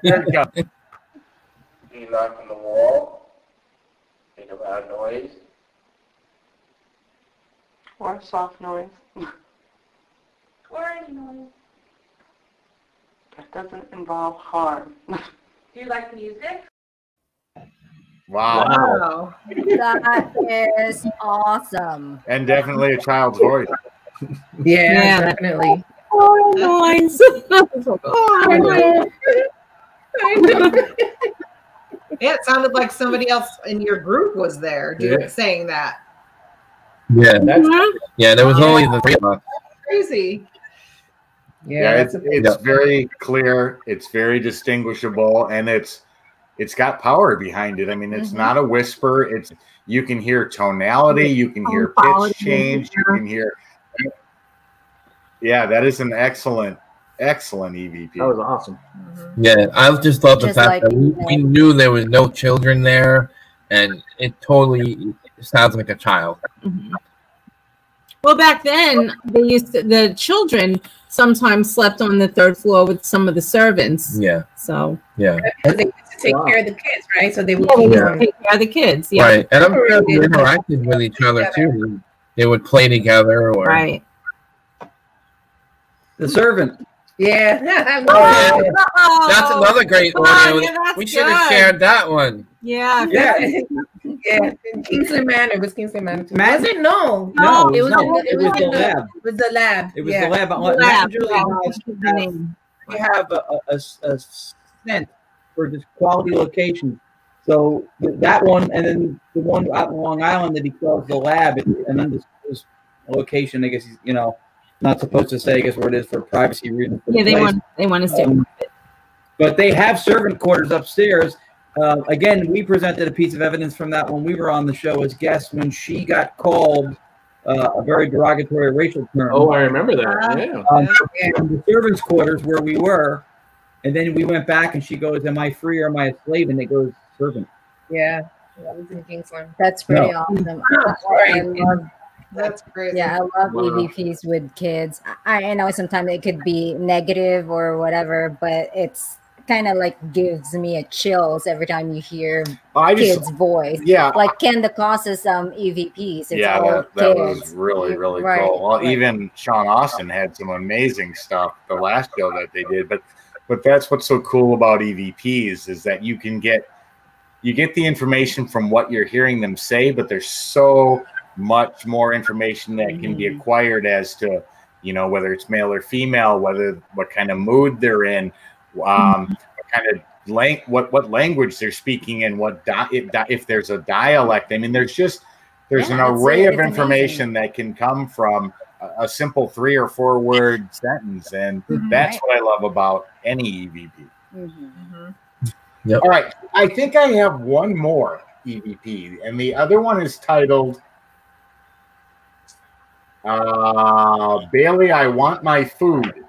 Here it comes. you knock on the wall, make a loud noise, Or a soft noise. Or any noise. That doesn't involve harm. Do you like music? Wow. That is awesome. And definitely a child's voice. Yeah, definitely. Oh, noise. Yeah, it sounded like somebody else in your group was there saying that. Yeah, there was only the 3 of us. Crazy. Yeah, it's very clear. It's very distinguishable, and it's got power behind it. I mean, it's not a whisper. You can hear tonality, you can hear pitch change, you can hear. Yeah, that is an excellent EVP. That was awesome. Yeah, I just love the fact that we knew there was no children there, and it totally sounds like a child. Well, back then, the children sometimes slept on the 3rd floor with some of the servants. Yeah. So. Yeah. Because they used to take care of the kids, right? So they would take care of the kids. Yeah. Right, and I'm sure they interacted with each other too. They would play together, or right. The servant. Yeah. That's another great one. We should have shared that one. Yeah. Yeah. Kingsley Manor. It was Kingsley Manor. Matt? Was it? No. It was the lab. It was the lab. It was the lab. Matt and Julie we have a scent for this quality location. So that one, and then the one out in Long Island that he calls the lab, and then this location, I guess he's, not supposed to say, I guess, where it is for privacy reasons. Yeah, they want to stay. But they have servant quarters upstairs. Again, we presented a piece of evidence from that when we were on the show as guests when she got called a very derogatory racial term. Oh, I remember that. From the servants' quarters where we were, and then we went back and she goes, "Am I free or am I a slave?" And it goes, "Servant." Yeah, that was in Kingsland. That's pretty awesome. That's crazy. Yeah, I love EVPs with kids. I know sometimes it could be negative or whatever, but it's kind of like gives me a chills every time you hear kids' voice. Yeah, like Ken DeCosta's EVPs. It's that was really cool. Well, even Sean Austin had some amazing stuff the last show that they did. But that's what's so cool about EVPs is that you get the information from what you're hearing them say, but there's so much more information that can be acquired as to, whether it's male or female, what kind of mood they're in, what kind of what language they're speaking, and if there's a dialect. I mean, there's an array of information that can come from a simple 3 or 4 word sentence, and that's what I love about any EVP. Yep. All right, I think I have one more EVP, and the other one is titled Bailey, I Want My Food.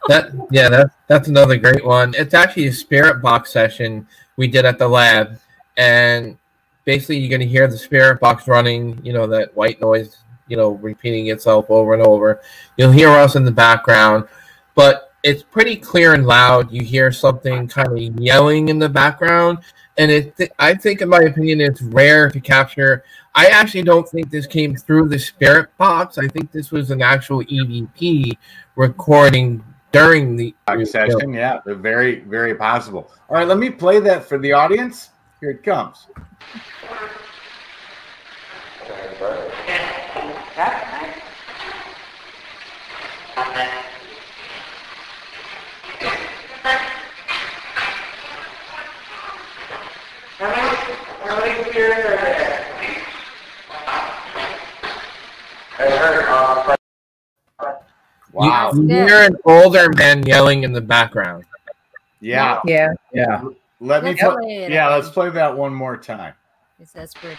That's another great one. It's actually a spirit box session we did at the lab, and basically you're going to hear the spirit box running, that white noise, repeating itself over and over. You'll hear us in the background, but it's pretty clear and loud. You hear something kind of yelling in the background, and I think, in my opinion, it's rare to capture. I actually don't think this came through the spirit box. I think this was an actual EVP recording during the session. Yeah, they're very, very possible. All right, let me play that for the audience. Here it comes. Wow. You hear an older man yelling in the background. Yeah. Yeah. Yeah. Let's play that one more time. It's desperate.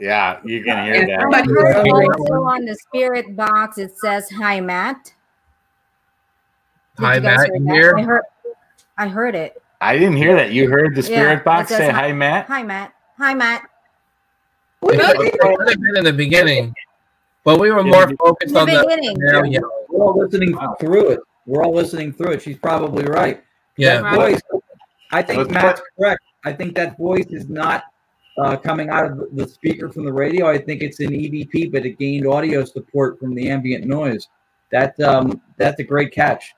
Yeah, you can hear that. I heard also on the spirit box it says "Hi, Matt." Hi, Matt. You hear? I heard it. I didn't hear that. You heard the spirit box say "Hi, Matt." Hi, Matt. Hi, Matt. It could have been in the beginning, but we were more focused on the beginning. We're all listening through it. We're all listening through it. She's probably right. Yeah. That voice, I think Matt's correct. I think that voice is not coming out of the speaker from the radio. I think it's an EVP, but it gained audio support from the ambient noise. That's a great catch.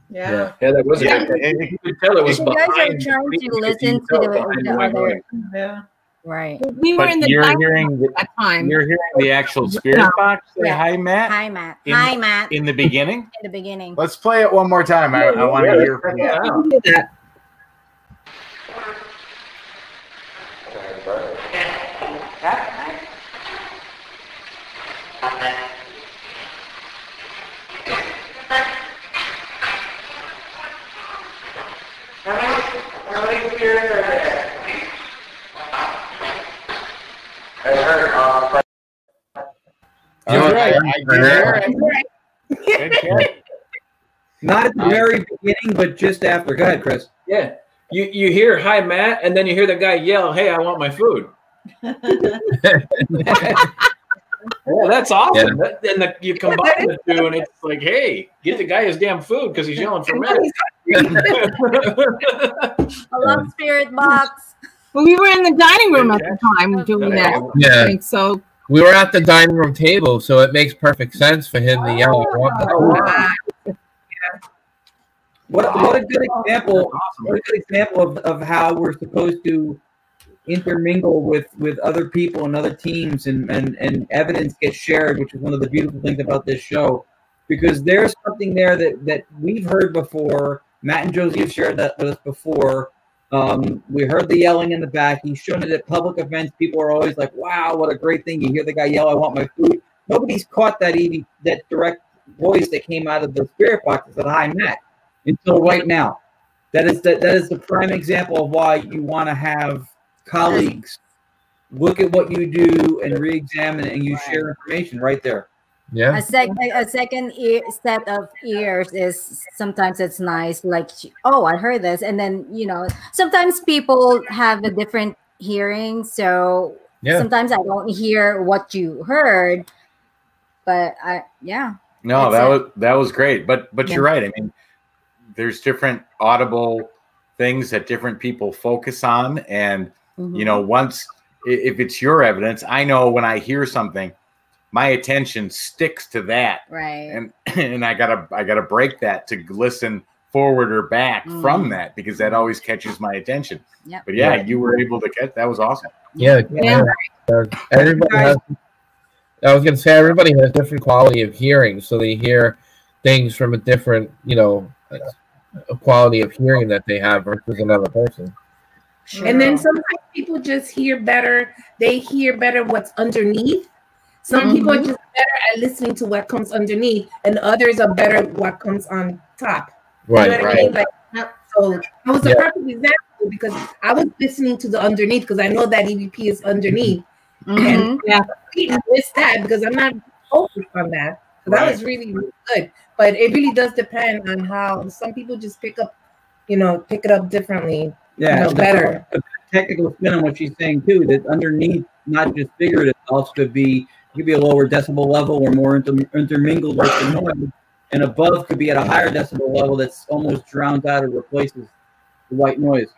Yeah, that was. Yeah, you could tell it was. You guys are trying to listen to the other. Yeah. Right. We were in the you're hearing that time. You're hearing the actual spirit box say "Hi, Matt." Hi, Matt. Hi, Matt. In the beginning. In the beginning. Let's play it one more time. I want to hear from you. Not at the very beginning, but just after. Go ahead, Chris. Yeah. You hear "Hi, Matt," and then you hear the guy yell, "Hey, I want my food." Yeah, that's awesome. Yeah. Then you combine the two, and it's like, hey, get the guy his damn food because he's yelling for Matt. I love spirit box. Well, we were in the dining room at the time doing that. Yeah. I think so. We were at the dining room table, so it makes perfect sense for him to yell. What a good example! What a good example of how we're supposed to intermingle with other people and other teams, and evidence gets shared, which is one of the beautiful things about this show, because there's something there that we've heard before. Matt and Josie have shared that with us before. We heard the yelling in the back. He's shown it at public events. People are always like, "Wow, what a great thing!" You hear the guy yell, "I want my food." Nobody's caught that direct voice that came out of the spirit box that said, "Hi, Matt," until right now. That is the prime example of why you want to have colleagues look at what you do and re-examine it, and you share information right there. Yeah. A second set of ears is sometimes it's nice. Like, oh, I heard this, and then sometimes people have a different hearing, so sometimes I don't hear what you heard. But No, that was great. But you're right. I mean, there's different audible things that different people focus on, and once if it's your evidence, I know when I hear something, my attention sticks to that, right? And I gotta break that to listen forward or back from that, because that always catches my attention. Yep. But you were able to catch that. Was awesome. Yeah. Everybody has. I was gonna say everybody has different quality of hearing, so they hear things from a different, a quality of hearing that they have versus another person. And then sometimes people just hear better. They hear better what's underneath. Some people are just better at listening to what comes underneath, and others are better at what comes on top. Right, you know what I mean? Like, so that was a perfect example, because I was listening to the underneath because I know that EVP is underneath. And I missed that because I'm not focused on that. So that was really, really good. But it really does depend on how some people just pick it up differently. Yeah, better. The technical spin on what she's saying too, that underneath not just figurative. It also could be a lower decibel level or more intermingled with the noise, and above could be at a higher decibel level that's almost drowns out or replaces the white noise.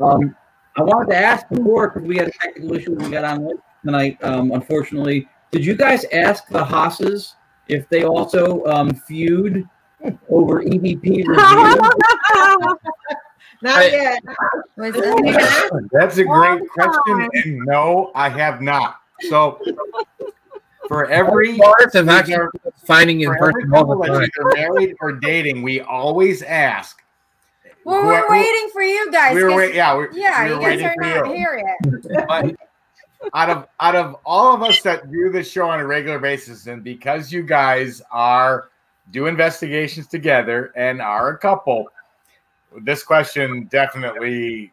I wanted to ask before, because we had a technical issue when we got on late tonight, unfortunately. Did you guys ask the Haas's if they also feud over EVP review? Not yet. That's a great question, and no, I have not. So for every finding in person all the time, either married or dating, we always ask. Well, we're waiting for you guys. We were you guys waiting are for not you. here yet. But out of all of us that do this show on a regular basis, and because you guys do investigations together and are a couple, this question definitely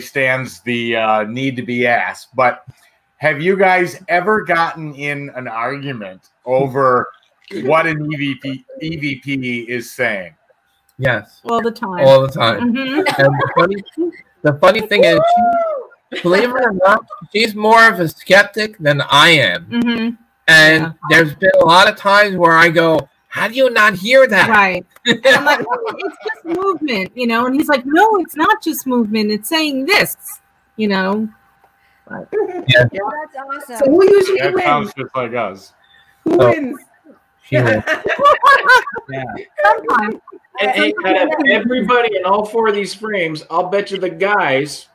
stands the need to be asked. But have you guys ever gotten in an argument over what an EVP is saying? Yes. All the time. All the time. Mm-hmm. And the funny thing is, believe it or not, she's more of a skeptic than I am. Mm-hmm. And there's been a lot of times where I go, how do you not hear that? Right. And I'm like, oh, it's just movement, And he's like, no, it's not just movement. It's saying this, But, yeah, that's awesome. So who usually That wins? sounds just like us. Who wins? She will. Sometimes. And out of everybody in all 4 of these frames, I'll bet you the guys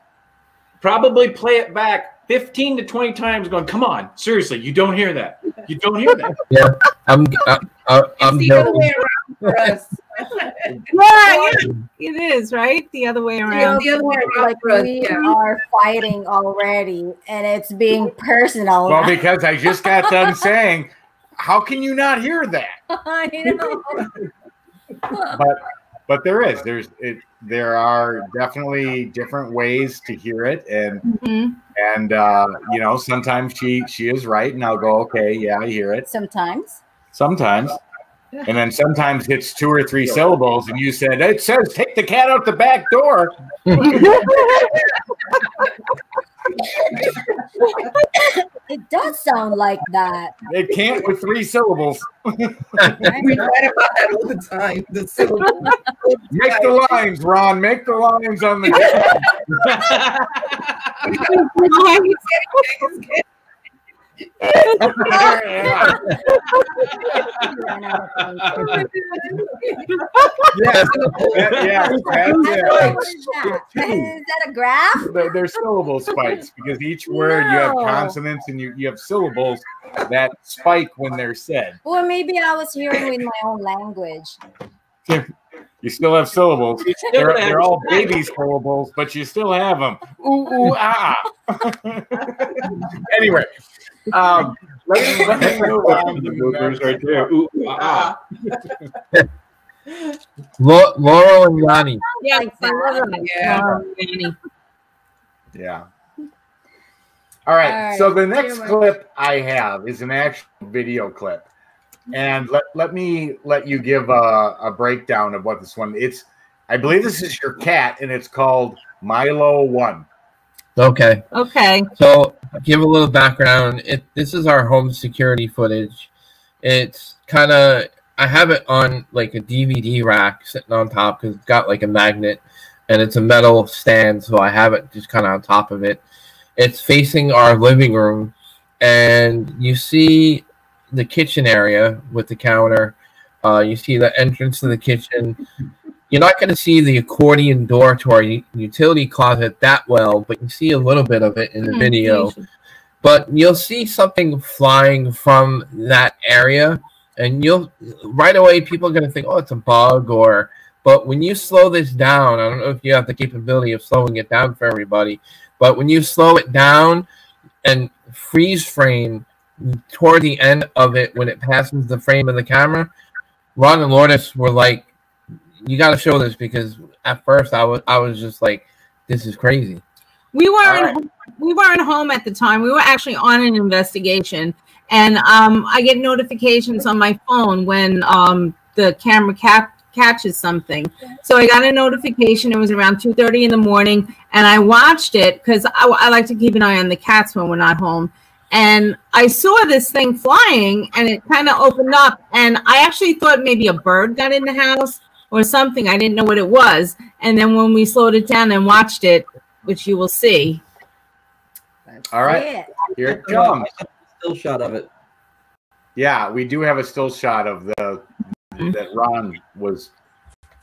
probably play it back 15 to 20 times going, come on, seriously, you don't hear that. You don't hear that. Yeah, I'm The other way around for us. Yeah, it is, right? The other way around. The other way around Like for us. we Yeah. are fighting already, and it's being personal. Well, because I just got done saying, how can you not hear that? I know. But there are definitely different ways to hear it, and sometimes she is right, and I'll go, okay, yeah, I hear it. Sometimes, and then sometimes it's 2 or 3 syllables, and you said it says take the cat out the back door. it does sound like that. It can't with 3 syllables. We write about that all the time. The syllable. Make the lines, Ron. Make the lines on the. Is that a graph? They're syllable spikes because each word you have consonants and you have syllables that spike when they're said. Or maybe I was hearing with my own language. You still have syllables. They're all baby syllables, but you still have them. Ooh, ooh, ah. Anyway, let's move on to the next right there. Ooh, ah. Laurel and Yanni. Yeah, Like I love that. it. Yeah. Yanni. Yeah. All right. So the next clip I have is an actual video clip. And let me let you give a breakdown of what this one is. I believe this is your cat, and it's called Milo 1. Okay. So give a little background. This is our home security footage. It's kind of, I have it on like a DVD rack sitting on top because it's got like a magnet, and it's a metal stand, so I have it just kind of on top of it. It's facing our living room, and you see the kitchen area with the counter. You see the entrance to the kitchen. You're not going to see the accordion door to our utility closet that well, but you see a little bit of it in the video. But you'll see something flying from that area, and right away people are going to think, oh, it's a bug. But when you slow this down, I don't know if you have the capability of slowing it down for everybody, but when you slow it down and freeze frame toward the end of it, when it passes the frame of the camera, Ron and Lourdes were like, you got to show this, because at first I was just like, this is crazy. We weren't home at the time. We were actually on an investigation, and I get notifications on my phone when the camera catches something. So I got a notification. It was around 2:30 in the morning, and I watched it because I like to keep an eye on the cats when we're not home. And I saw this thing flying, and it kind of opened up, and I actually thought maybe a bird got in the house or something. I didn't know what it was. And then when we slowed it down and watched it, which you will see. All right, here it comes. Still shot of it. Yeah, we do have a still shot of that Ron was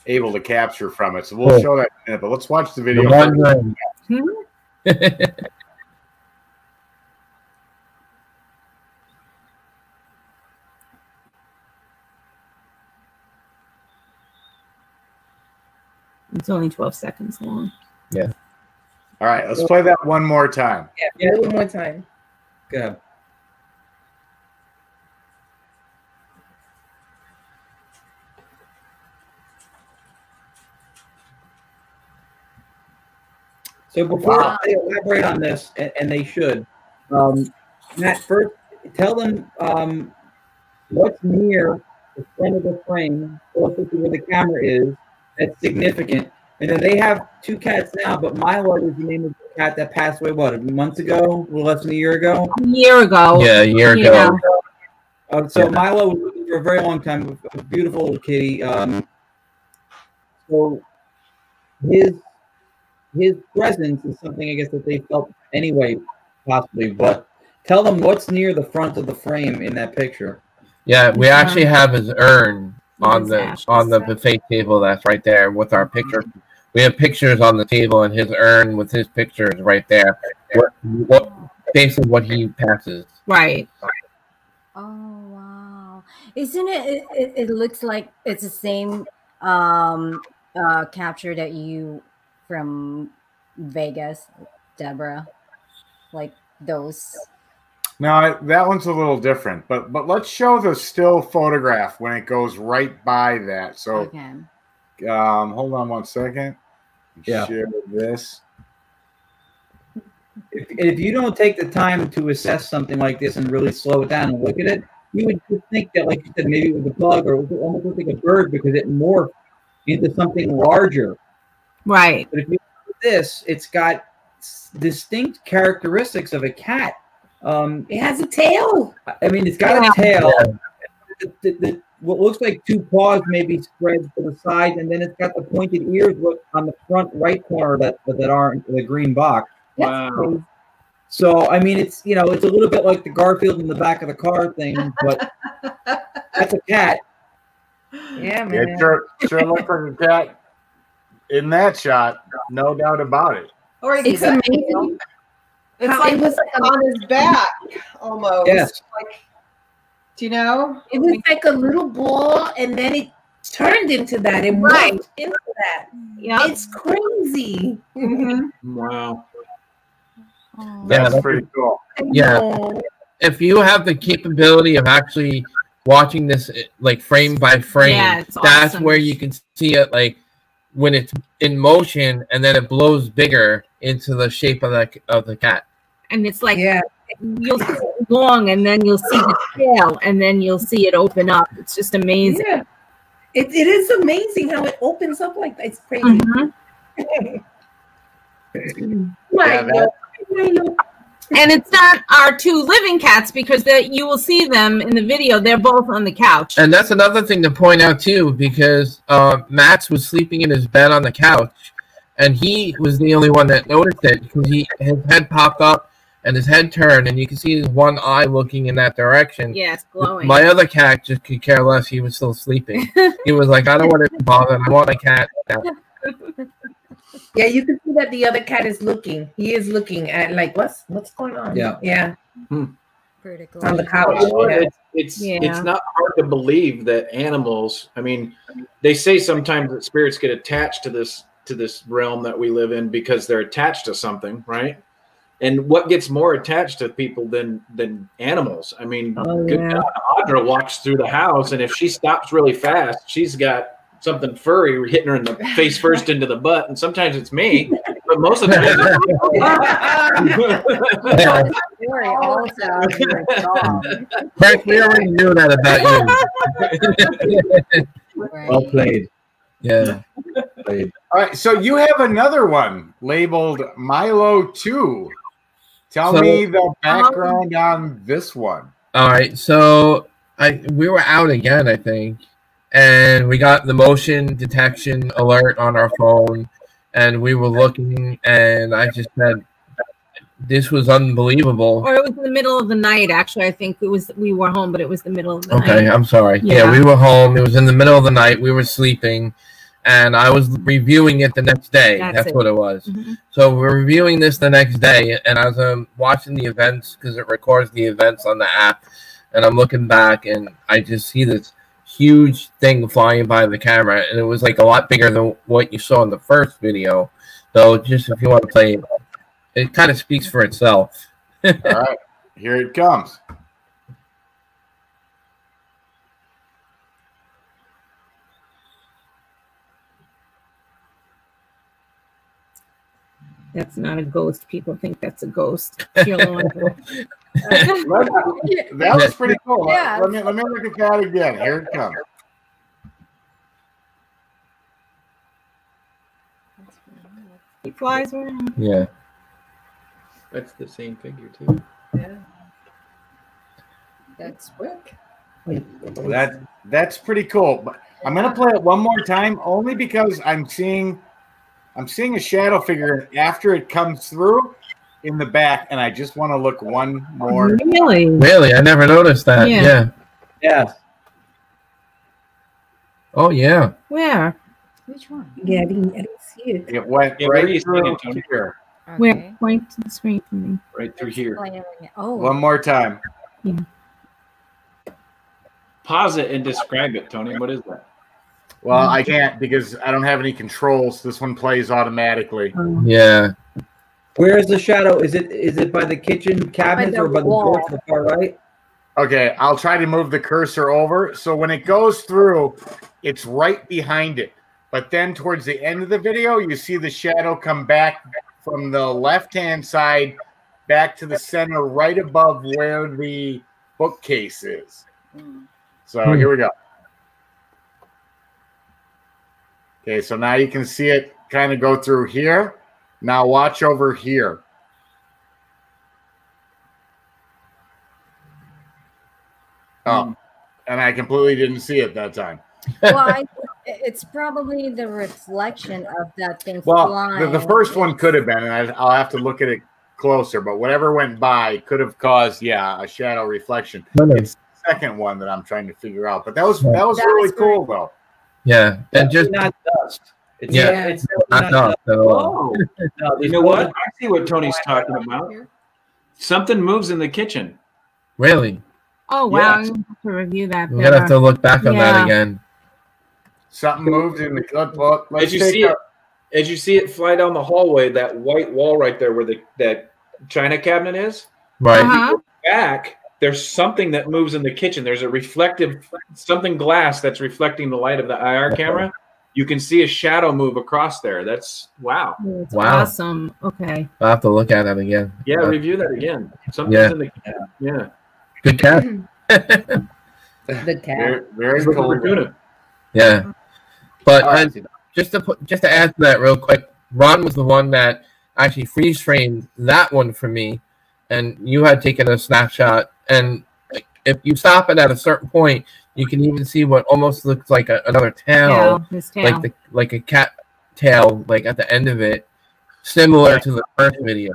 able to capture from it. So we'll show that in a minute, but let's watch the video. It's only 12 seconds long. Yeah. All right, let's play that one more time. Yeah, one more time. Good. So before I elaborate on this, and they should, Matt, first tell them what's near the front of the frame, closer to where the camera is, that's significant. And then they have two cats now, but Milo is the name of the cat that passed away, what, a few months ago? A little less than a year ago? A year ago. Yeah, a year ago. So Milo was with me for a very long time, a beautiful little kitty. So his presence is something, I guess, that they felt anyway, possibly. But tell them what's near the front of the frame in that picture. Yeah, we actually have his urn on the buffet table that's right there with our picture. We have pictures on the table, and his urn with his pictures right there. What basically what he passes. Right. Oh wow! Isn't it? It looks like it's the same capture that you from Vegas, Deborah, like those. No, that one's a little different, but let's show the still photograph when it goes right by that. So, Okay. Hold on one second. Yeah. Share this. If you don't take the time to assess something like this and really slow it down and look at it, you would just think that, like you said, maybe it was a bug or it was almost like a bird because it morphed into something larger. Right. But if you look at this, it's got distinct characteristics of a cat. It has a tail. I mean, it's got a tail. What looks like two paws maybe spread to the side, and then it's got the pointed ears on the front right corner that aren't the green box. Wow. So I mean, it's it's a little bit like the Garfield in the back of the car thing, but that's a cat. Yeah, man. It sure looks like a cat in that shot, no doubt about it. Or is It's amazing. It's How like it was on his back almost. Yes. Like, do you know? It was like a little ball, and then it turned into that. It Right. morphed into that. Yeah. It's crazy. Wow. That's pretty cool. Yeah. If you have the capability of actually watching this like frame by frame, it's that's awesome. where you can see it like when it's in motion and then it blows bigger into the shape of the cat. And it's like Yeah. you'll see it long, and then you'll see the tail, and then you'll see it open up. It's just amazing. Yeah. It is amazing how it opens up like that. It's crazy. Mhm. My that- Lord. And it's not our two living cats because you will see them in the video. They're both on the couch. And that's another thing to point out too, because Max was sleeping in his bed on the couch, and he was the only one that noticed it because his head popped up and his head turned, and you can see his one eye looking in that direction. Yeah, it's glowing. My other cat just could care less. He was still sleeping. He was like, I don't want to bother him. I want a cat now. Yeah, you can see that the other cat is looking. He is looking at like what's going on. Yeah. Yeah. Vertical. On the couch. Well, Yeah. it's not hard to believe that animals. I mean, they say sometimes that spirits get attached to this realm that we live in because they're attached to something, right? And what gets more attached to people than animals? I mean, good God, Audra walks through the house, and if she stops really fast, she's got something furry hitting her in the face first into the butt, and sometimes it's me, but most of the time, Very also. Frank, we already knew that about you. Well played. Yeah. All right, so you have another one labeled Milo 2. Tell me the background on this one. All right, so we were out again, I think, and we got the motion detection alert on our phone, and we were looking, and I just said, this was unbelievable. Or it was in the middle of the night, actually. I think we were home, but it was the middle of the night. Okay, I'm sorry. Yeah, we were home. It was in the middle of the night. We were sleeping, and I was reviewing it the next day. That's what it was. Mm-hmm. So we're reviewing this the next day, and as I'm watching the events, because it records the events on the app, and I'm looking back, and I just see this huge thing flying by the camera, and it was like a lot bigger than what you saw in the first video. So just if you want to play it, it kind of speaks for itself. All right, here it comes. That's not a ghost. People think that's a ghost. That was pretty cool. Yeah. Let me look at that again. Here it comes. He flies around. Yeah. That's the same figure too. Yeah. That's quick. That's pretty cool. But I'm gonna play it one more time, only because I'm seeing a shadow figure after it comes through in the back, and I just want to look one more. Really? Really? I never noticed that. Yeah. Yeah. Oh yeah. Where? Which one? Yeah, I didn't see it. It went right through here. Okay. Where? Point to the screen for me. Right through here. Oh. One more time. Yeah. Pause it and describe it, Tony. What is that? Well, I can't because I don't have any controls. This one plays automatically. Yeah. Where is the shadow? Is it by the kitchen cabinets or by the door to the far right? Okay, I'll try to move the cursor over. So when it goes through, it's right behind it. But then towards the end of the video, you see the shadow come back from the left-hand side back to the center right above where the bookcase is. So here we go. Okay, so now you can see it kind of go through here. Now watch over here. Oh, and I completely didn't see it that time. Well, it's probably the reflection of that thing flying. The first one could have been, and I'll have to look at it closer, but whatever went by could have caused, a shadow reflection. It's the second one that I'm trying to figure out, but that was really cool, though. Yeah, and just not dust. It's not dust at all. No, you know what? I see what Tony's talking about. Something moves in the kitchen. Really? Oh wow! I'm gonna have to review that. We're gonna have to look back on that again. Something moved in the. As you see it fly down the hallway, that white wall right there where that china cabinet is. Right. If you go back, there's something that moves in the kitchen. There's a reflective glass that's reflecting the light of the IR camera. You can see a shadow move across there. That's wow. It's awesome. Okay. I'll have to look at it again. Yeah, review that again. Something's in the yeah. Good cat. The cat. Very cool. Yeah. But just to add to that real quick, Ron was the one that actually freeze framed that one for me, and you had taken a snapshot. And if you stop it at a certain point, you can even see what almost looks like another tail, like a cat tail, like at the end of it, similar to the first video.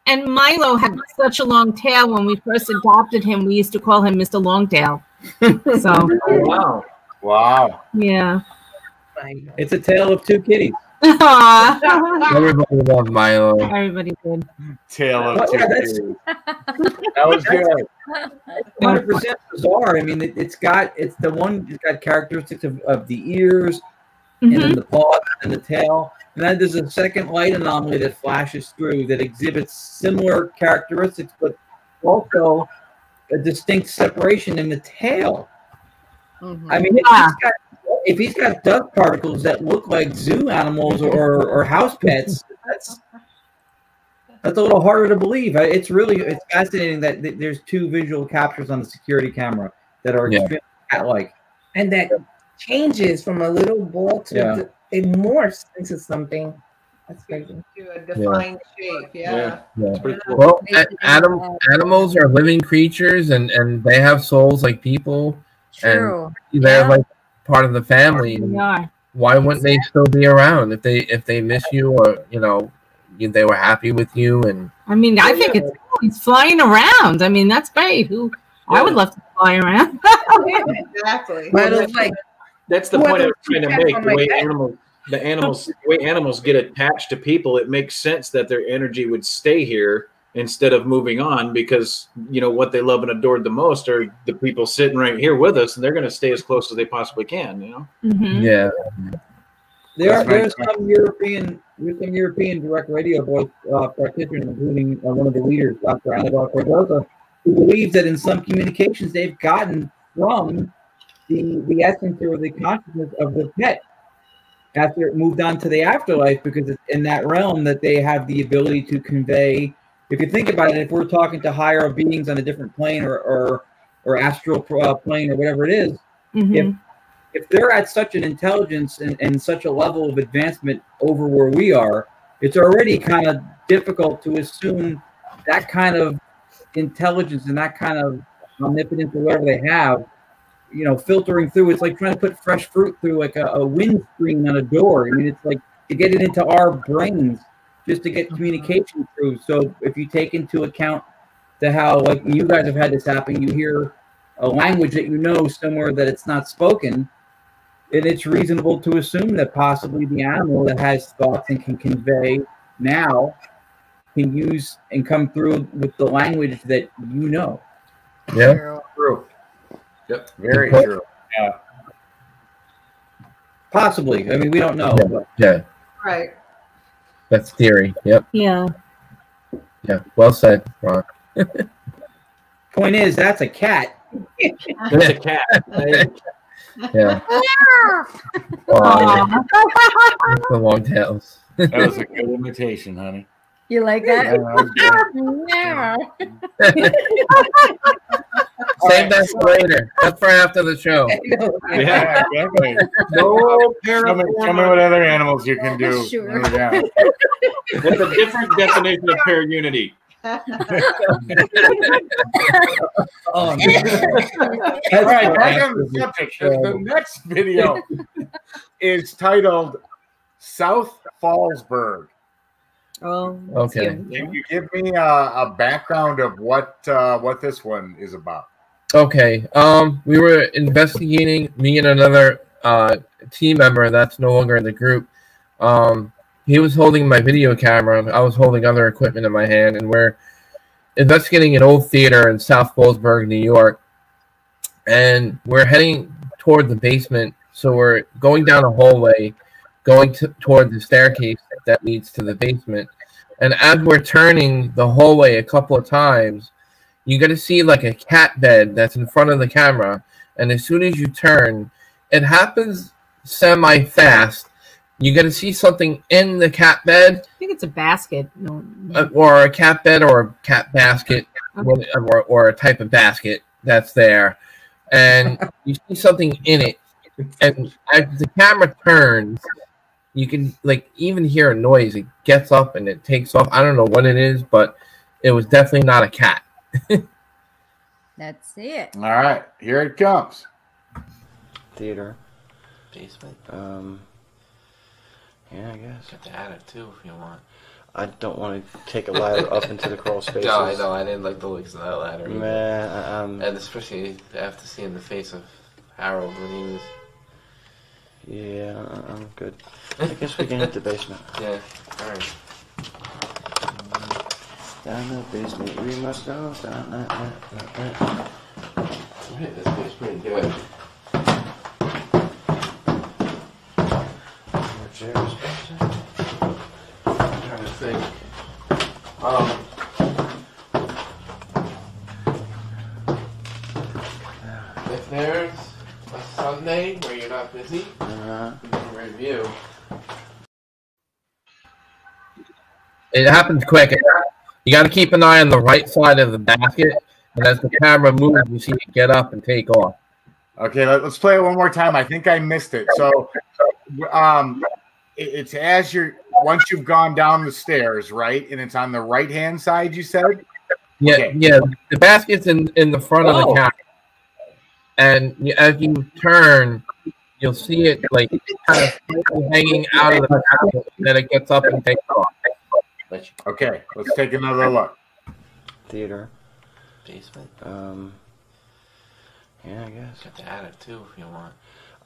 And Milo had such a long tail. When we first adopted him, we used to call him Mr. Longtail. So wow. Yeah. It's a tale of two kitties. Everybody loved Milo. Everybody did. Tale of two kitties. That was good. 100% bizarre. I mean, it's got characteristics of the ears, and then the paws and the tail. And then there's a second light anomaly that flashes through that exhibits similar characteristics, but also a distinct separation in the tail. I mean, if he's got dust particles that look like zoo animals or house pets, that's a little harder to believe. It's fascinating that there's two visual captures on the security camera that are extremely cat-like. And that changes from a little ball to Yeah. it morphs into something. That's crazy. To a defined shape. Yeah. Yeah. Pretty cool. Well, animals are living creatures, and they have souls like people. True. And they're Yeah. like part of the family. They are. Why wouldn't they still be around if they miss you, or they were happy with you? And I mean, I think it's cool. He's flying around. I mean, that's great. I would love to fly around. Exactly. But it's like That's the point I was trying to make. on The my way bed. animals get attached to people, it makes sense that their energy would stay here instead of moving on, because what they love and adored the most are the people sitting right here with us, and they're going to stay as close as they possibly can. Mhm. yeah, There are some European direct radio voice practitioners, including one of the leaders, Dr. Annabelle Cardoza, who believes that in some communications they've gotten from the essence or the consciousness of the pet after it moved on to the afterlife, because it's in that realm that they have the ability to convey. If you think about it, if we're talking to higher beings on a different plane or astral plane or whatever it is, if they're at such an intelligence and such a level of advancement over where we are, it's already kind of difficult to assume that kind of intelligence and that kind of omnipotence or whatever they have, filtering through. It's like trying to put fresh fruit through like a windscreen on a door. I mean, it's like to get it into our brains just to get communication through. So if you take into account how, like, you guys have had this happen, you hear a language that somewhere that it's not spoken, and it's reasonable to assume that possibly the animal that has thoughts and can convey now can use and come through with the language that yeah. True. Yep. Very true. Yeah. Possibly. I mean, we don't know. But. Yeah. Right. That's theory. Yep. Yeah. Yeah. Well said, Ron. Point is, that's a cat. That's a cat. Yeah. The long tails. That was a good imitation, honey. You like that? Yeah. Save that for later. That's for after the show. Yeah, exactly. No Tell me what other animals you can do. Sure. Yeah. That's a different definition of paraunity. Oh, All right, back on the subject. The next video is titled South Fallsburg. Oh, Okay. Can you give me a background of what this one is about? Okay. We were investigating, me and another team member that's no longer in the group. He was holding my video camera. I was holding other equipment in my hand, and we're investigating an old theater in South Fallsburg, New York. And we're heading toward the basement. So we're going down a hallway, going toward the staircase that leads to the basement. And as we're turning the hallway a couple of times, you got to see like a cat bed that's in front of the camera. And as soon as you turn, it happens semi-fast. You got to see something in the cat bed. I think it's a basket. No. Or a cat bed or a cat basket, or a type of basket that's there. And you see something in it. And as the camera turns, you can like even hear a noise. It gets up and it takes off. I don't know what it is, but it was definitely not a cat. Let's see it. All right, here it comes. Theater. Basement. Yeah, I guess. Got the attic too if you want. I don't want to take a ladder up into the crawl spaces. No, I know. I didn't like the looks of that ladder. Man, and especially after seeing the face of Harold when he was. Yeah, I'm good. I guess we can hit the basement. Yeah. All right. Down the basement we must go. This is pretty good. Chairs. I'm trying to think. If there's a Sunday where you're not busy, you can review. It happens quick. You got to keep an eye on the right side of the basket, and as the camera moves, you see it get up and take off. Okay, let's play it one more time. I think I missed it. So, it's as you're once you've gone down the stairs, right? And it's on the right-hand side. You said. Yeah, Okay. yeah. The basket's in the front of the couch, and as you turn, you'll see it like kind of hanging out of the couch, and then it gets up and takes off. Okay, let's take another look. Theater. Basement. Yeah, I guess. Got the attic too if you want.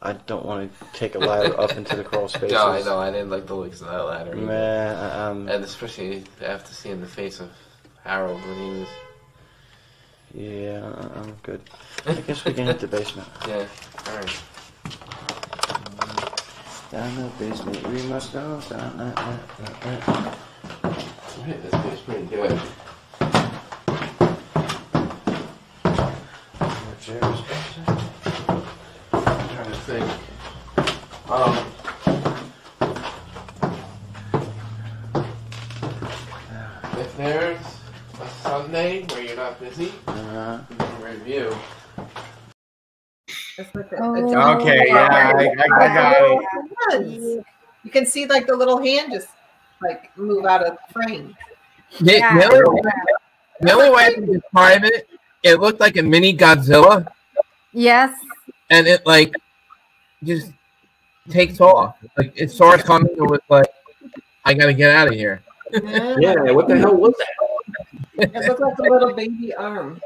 I don't want to take a ladder up into the crawl spaces. No, I know. I didn't like the looks of that ladder. Man, and especially after seeing the face of Harold when he was. Yeah, I'm good. I guess we can hit the basement. Yeah. All right. Down the basement we must go. Hit this bitch pretty good. I'm trying to think. If there's a Sunday where you're not busy, we can review. Okay, yeah, I got it. You can see like the little hand just like move out of the frame. The only way I can describe it, it looked like a mini Godzilla. Yes. And it like just takes off. Like it saw us coming and was like, I gotta get out of here. Yeah, what the hell was that? It looked like a little baby arm.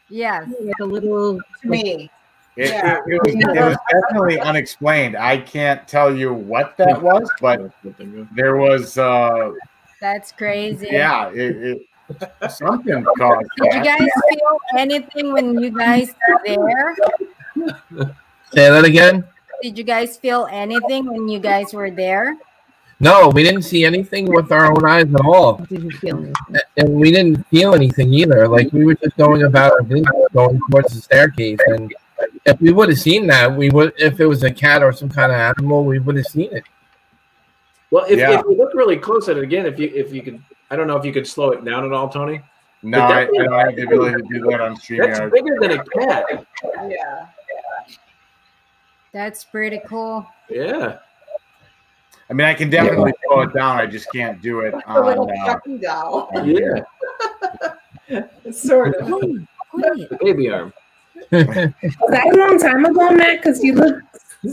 Yes. Like a little To me. It was definitely unexplained. I can't tell you what that was, but there was. That's crazy. Yeah, something caused Did you that. guys feel anything when you guys were there? Say that again? Did you guys feel anything when you guys were there? No, we didn't see anything with our own eyes at all. Didn't feel anything. And we didn't feel anything either. Like we were just going about our business, going towards the staircase. And if we would have seen that, we would. If it was a cat or some kind of animal, we would have seen it. Well, if you look really close at it again, if you could, I don't know if you could slow it down at all, Tony. No, I don't have the ability to do that on StreamYard. That's bigger than a cat. Yeah. That's pretty cool. Yeah. I mean, I can definitely slow it down. I just can't do it A little on. Chucky doll. Yeah. Sort of. Baby arm. Was that a long time ago, Matt? Because you look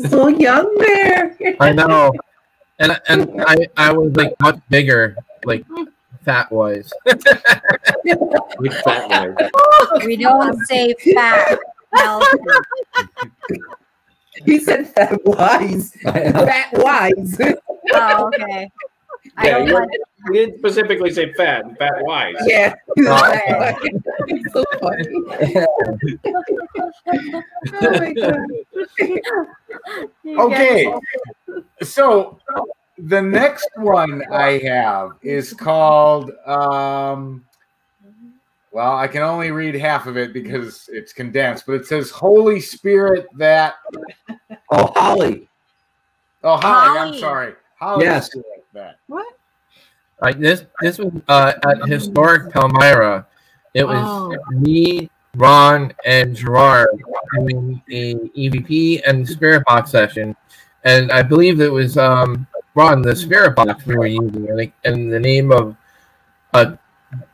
so young there. I know, and I was like much bigger, like fat wise. We don't say fat. Healthy. He said fat wise. Fat wise. Oh, okay. I Yeah, don't you like didn't specifically say fat wise. Yeah. It's so funny. Oh my God. Okay, so the next one I have is called. Well, I can only read half of it because it's condensed, but it says Holy Spirit that. Oh, Holly. Oh, Holly. I'm Holly. sorry. Holly Yes. Spirit that. What? Like this was at historic Palmyra. It was me, Ron, and Gerard doing a EVP and Spirit Box session, and I believe it was Ron, the Spirit Box we were using, and the name of an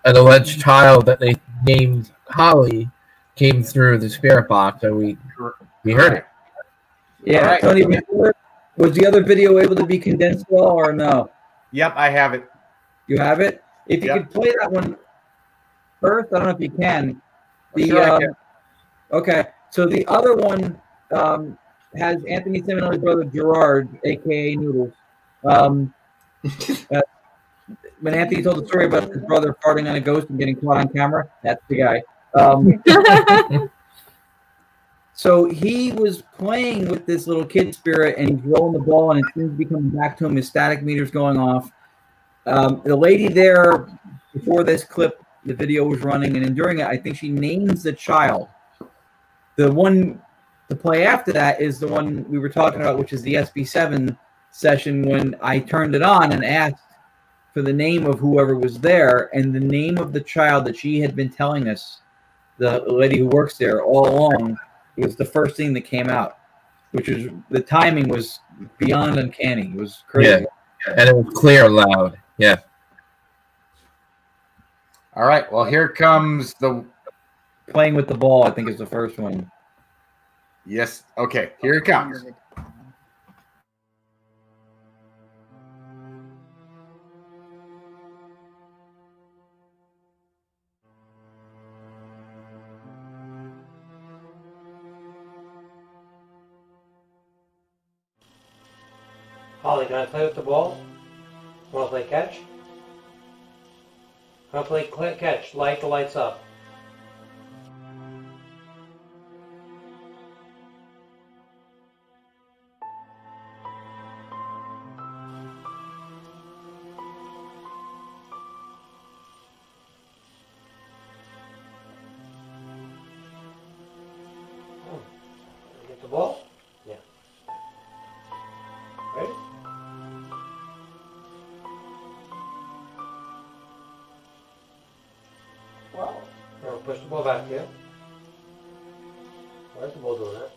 alleged child that they named Holly came through the Spirit Box, and we heard it. Yeah, Right. Tony, was the other video able to be condensed well or no? Yep, I have it. You have it? If you Yep. could play that one first, I don't know if you can. Sure I can. Okay, so the other one has Anthony Seminole's brother Gerard, aka Noodles. When Anthony told the story about his brother farting on a ghost and getting caught on camera, that's the guy. So he was playing with this little kid spirit, and he's rolling the ball, and it seems to be coming back to him. His static meter's going off. The lady there, before this clip, the video was running, and during it, I think she names the child. The one to play after that is the one we were talking about, which is the SB7 session when I turned it on and asked for the name of whoever was there, and the name of the child that she had been telling us, the lady who works there all along, It was the first thing that came out, which was the timing was beyond uncanny. It was crazy. Yeah, and it was clear and loud. Yeah. All right. Well, here comes the playing with the ball. I think is the first one. Yes. Okay. Here it comes. Holly, can I play with the ball? Want to play catch? Want to play catch? Light the lights up. Get the ball? Yeah. Ready? Whoa. Now push the ball back to you. Why is the ball doing that?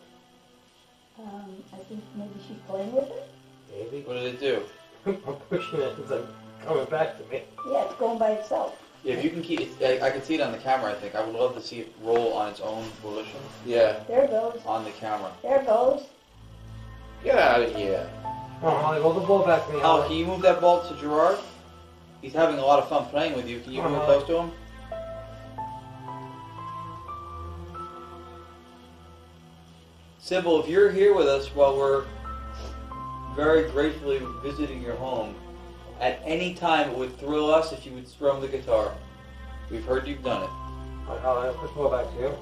I think maybe she's playing with it. Maybe. What did it do? I'm pushing it. It's like coming back to me. Yeah, it's going by itself. Yeah, if you can keep it, I can see it on the camera, I think. I would love to see it roll on its own volition. Yeah. There it goes. On the camera. There it goes. Get out of here. Oh, Holly, roll the ball back to me. Oh, can you move that ball to Gerard? He's having a lot of fun playing with you. Can you move close to him? Sybil, if you're here with us while we're very gratefully visiting your home, at any time it would thrill us if you would strum the guitar. We've heard you've done it. Alright, Holly, I'll push the ball back to you.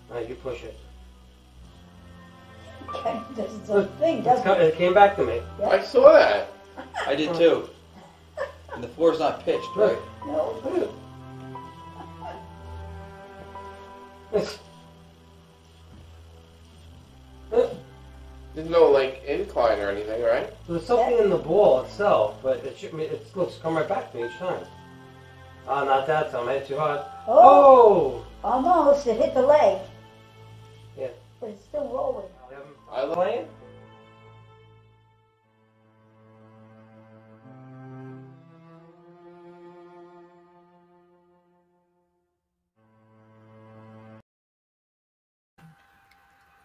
Alright, you push it. Okay, this is a thing, doesn't it? It came back to me. Yep. I saw that. I did too. And the floor's not pitched, right? No. There's no like incline or anything, right? There's something in the ball itself, but it looks come right back to me each time. Oh, not that time. I hit too hard. Oh! Almost. It hit the leg. Yeah. But it's still rolling. I love Playing?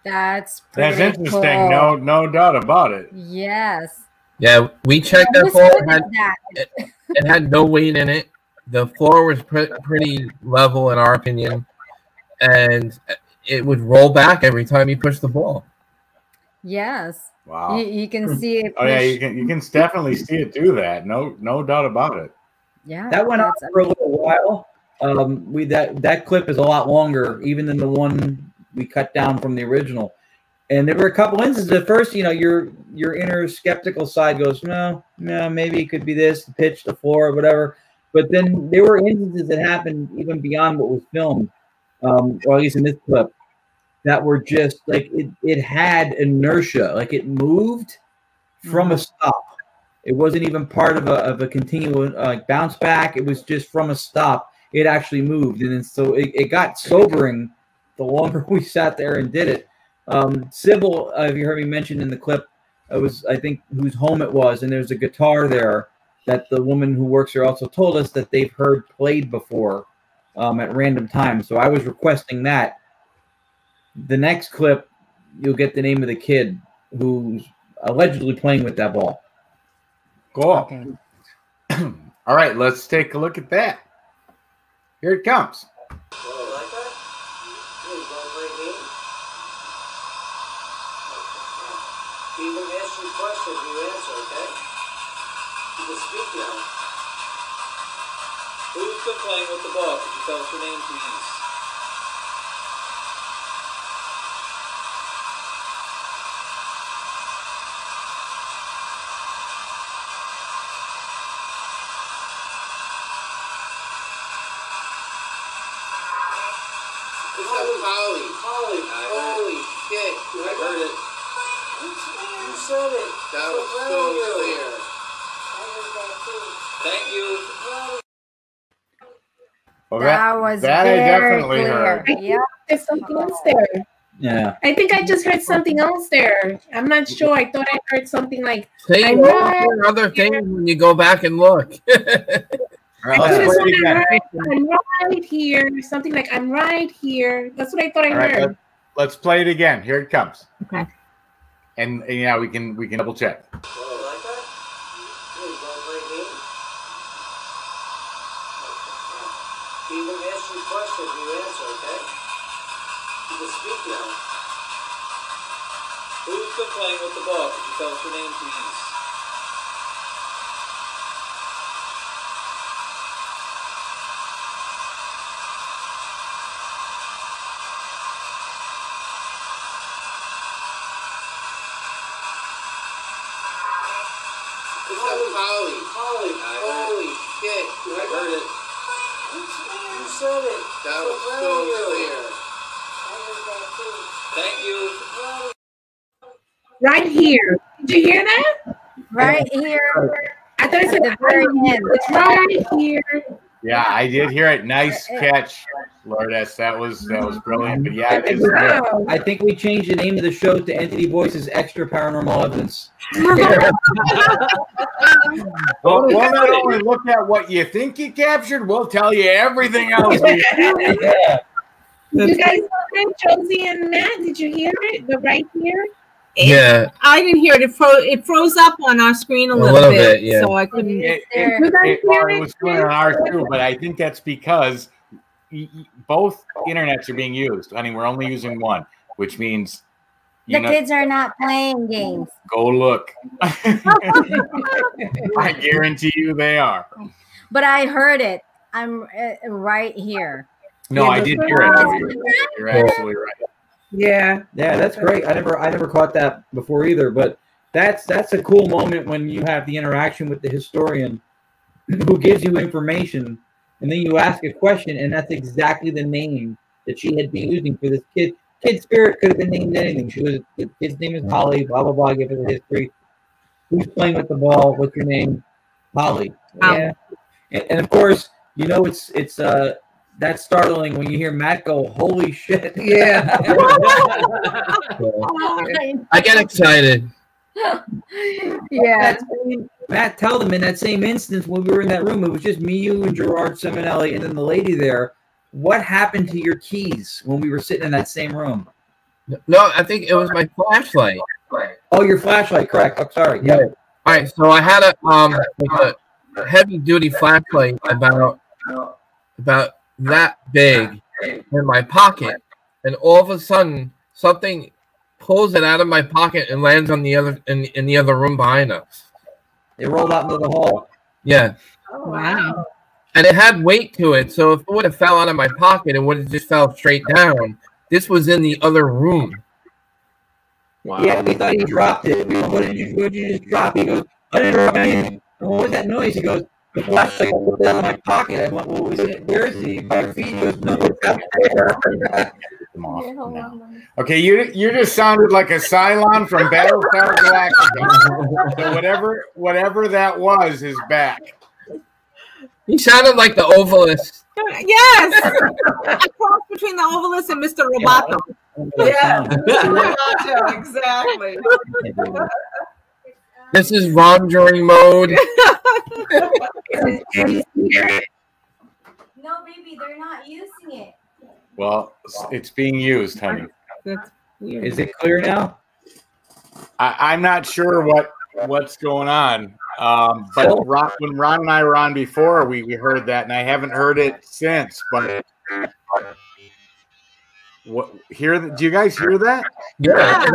That's pretty interesting. cool. No doubt about it. Yes. Yeah, we checked that Who's floor. good at that? It had no weight in it. The floor was pretty level, in our opinion, and it would roll back every time you push the ball. Yes. Wow. You can see it. Oh yeah, you can definitely see it do that. No doubt about it. Yeah. That went on for a little while. That clip is a lot longer, even than the one we cut down from the original. And there were a couple instances. At first, your inner skeptical side goes, no, maybe it could be this, the pitch, the floor, whatever. But then there were instances that happened even beyond what was filmed, or at least in this clip, that were just like it had inertia, like it moved from a stop. It wasn't even part of a continual bounce back. It was just from a stop. It actually moved, and then so it got sobering the longer we sat there and did it. Sybil, if you heard me mention in the clip, it was, I think, whose home it was, and there's a guitar there that the woman who works there also told us that they've heard played before at random times. So I was requesting that. The next clip, you'll get the name of the kid who's allegedly playing with that ball. Cool. Okay. All right, let's take a look at that. Here it comes. Even ask you questions, you answer, okay? You can speak now. Who's been playing with the ball? Could you tell us your name, please? It's Holly. Holy shit. I heard it. You said it. That was so clear. Thank you. Well, that was that I very definitely clear. heard. Yeah. There's something else there. Yeah. I think I just heard something else there. I'm not sure. I thought I heard something like, See, I'm you always right hear other things when you go back and look. All right, let's play it again. I'm right here. Something like, I'm right here. That's what I thought I All right, heard. let's play it again. Here it comes. Okay. And yeah, we can double check. Oh, like that? Yeah, you want to play a game? Okay. Even ask you questions, you answer, okay? You can speak now. Who's been playing with the ball? Could you tell us your name, please? It's Holly. Holly, holy shit. I heard it. You said it. That So was proud so of you. clear. I heard that too. Thank you. Right here. Did you hear that? Right here. I thought I said At the very end. It's right here. Yeah, I did hear it. Nice catch, Lourdes. That was brilliant. But yeah, it is good. Wow. I think we changed the name of the show to Entity Voices Extra Paranormal Evidence. Well, we'll not only look at what you think you captured, we'll tell you everything else. Yeah. You guys saw that, Josie and Matt? Did you hear it? The right here? Yeah. I didn't hear it. It froze up on our screen a little bit, yeah. so I couldn't. It was doing on ours too, but I think that's because both internets are being used. I mean, we're only using one, which means The kids are not playing games. Go look. I guarantee you they are. But I heard it. I'm right here. No, I did hear it. You're absolutely right. Yeah. Yeah, that's great. I never caught that before either, but that's a cool moment when you have the interaction with the historian who gives you information, and then you ask a question, and that's exactly the name that she had been using for this kid. Kid Spirit could have been named anything. The kid's name is Holly, blah, blah, blah, give it a history. Who's playing with the ball? What's your name? Holly. Yeah. And of course, you know it's that's startling when you hear Matt go, holy shit. Yeah. I get excited. Yeah. Matt, tell them in that same instance when we were in that room, it was just me, you, and Gerard Simonelli, and then the lady there. What happened to your keys when we were sitting in that same room? No, I think it was my flashlight. Oh, your flashlight, correct. I'm sorry. Yeah. All right, so I had a heavy duty flashlight about that big in my pocket, and all of a sudden something pulls it out of my pocket and lands on the other in the other room behind us. It rolled out into the hall. Yeah. Oh, wow. And it had weight to it, so if it would have fell out of my pocket, it would have just fell straight down. This was in the other room. Wow. Yeah, we thought he dropped it. We go, what did you just drop? He goes, I didn't drop anything. What was that noise? He goes, the flashlight was out of my pocket. I went, what was it? Where is he? By your feet? He goes, no, it's out there. Okay, you just sounded like a Cylon from Battlestar Galactica. So whatever that was is back. He sounded like the Ovalist. Yes, a cross between the Ovalist and Mr. Roboto. Yeah, Roboto, exactly. This is Rondering mode. No, baby, they're not using it. Well, it's being used, honey. That's weird. Is it clear now? I'm not sure what's going on. But when Ron and I were on before, we heard that, and I haven't heard it since. But do you guys hear that? Yeah.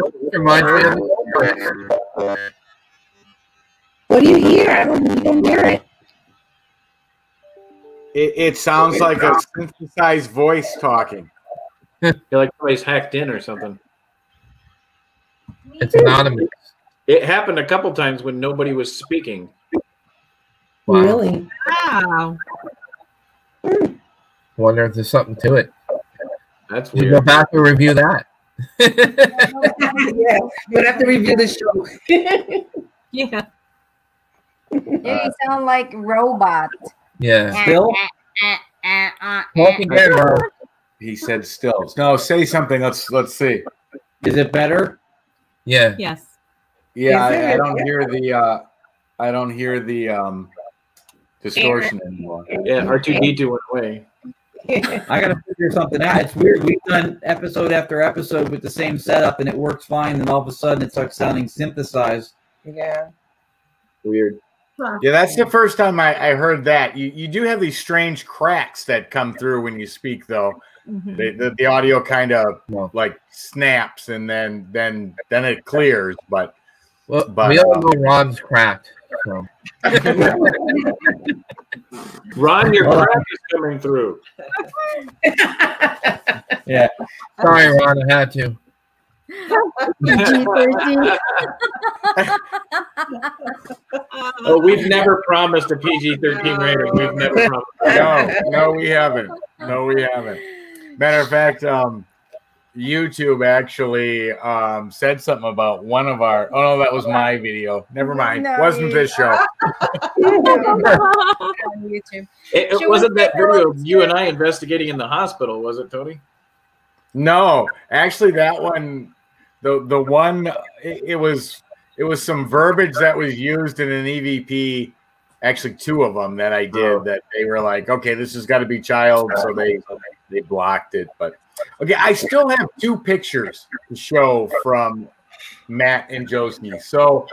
What do you hear? I don't hear it. It sounds like a synthesized voice talking. You're like somebody's hacked in or something. It's anonymous. It happened a couple times when nobody was speaking. Wow. Really? Wow. Wonder if there's something to it. That's You weird. go back and review that. Yeah, you'll have to review the show. Yeah. You sound like robot. Yeah. Bill? He said stills. No, say something. Let's see. Is it better? Yeah. Yes. Yeah, I don't hear the distortion anymore. Yeah, R2D2 went away. I gotta figure something out. It's weird. We've done episode after episode with the same setup, and it works fine. And all of a sudden, it starts sounding synthesized. Yeah. Weird. Yeah, that's the first time I heard that. You do have these strange cracks that come through when you speak, though. Mm-hmm. The audio kind of like snaps and then it clears. But we all know Ron's cracked. So. Ron, your crack is coming through. Yeah. Sorry, Ron, I had to. Oh, we've never promised a PG-13 rating. We've never promised. No, we haven't. No, we haven't. Matter of fact, YouTube actually said something about one of our. Oh no, that was my video. Never mind. No, wasn't this show? On YouTube. It wasn't that video of you and I investigating in the hospital, was it, Tony? No, actually, that one. The one it was some verbiage that was used in an EVP, actually 2 of them that I did that they were like, okay, this has got to be child, so they blocked it. But okay, I still have 2 pictures to show from Matt and Josie. So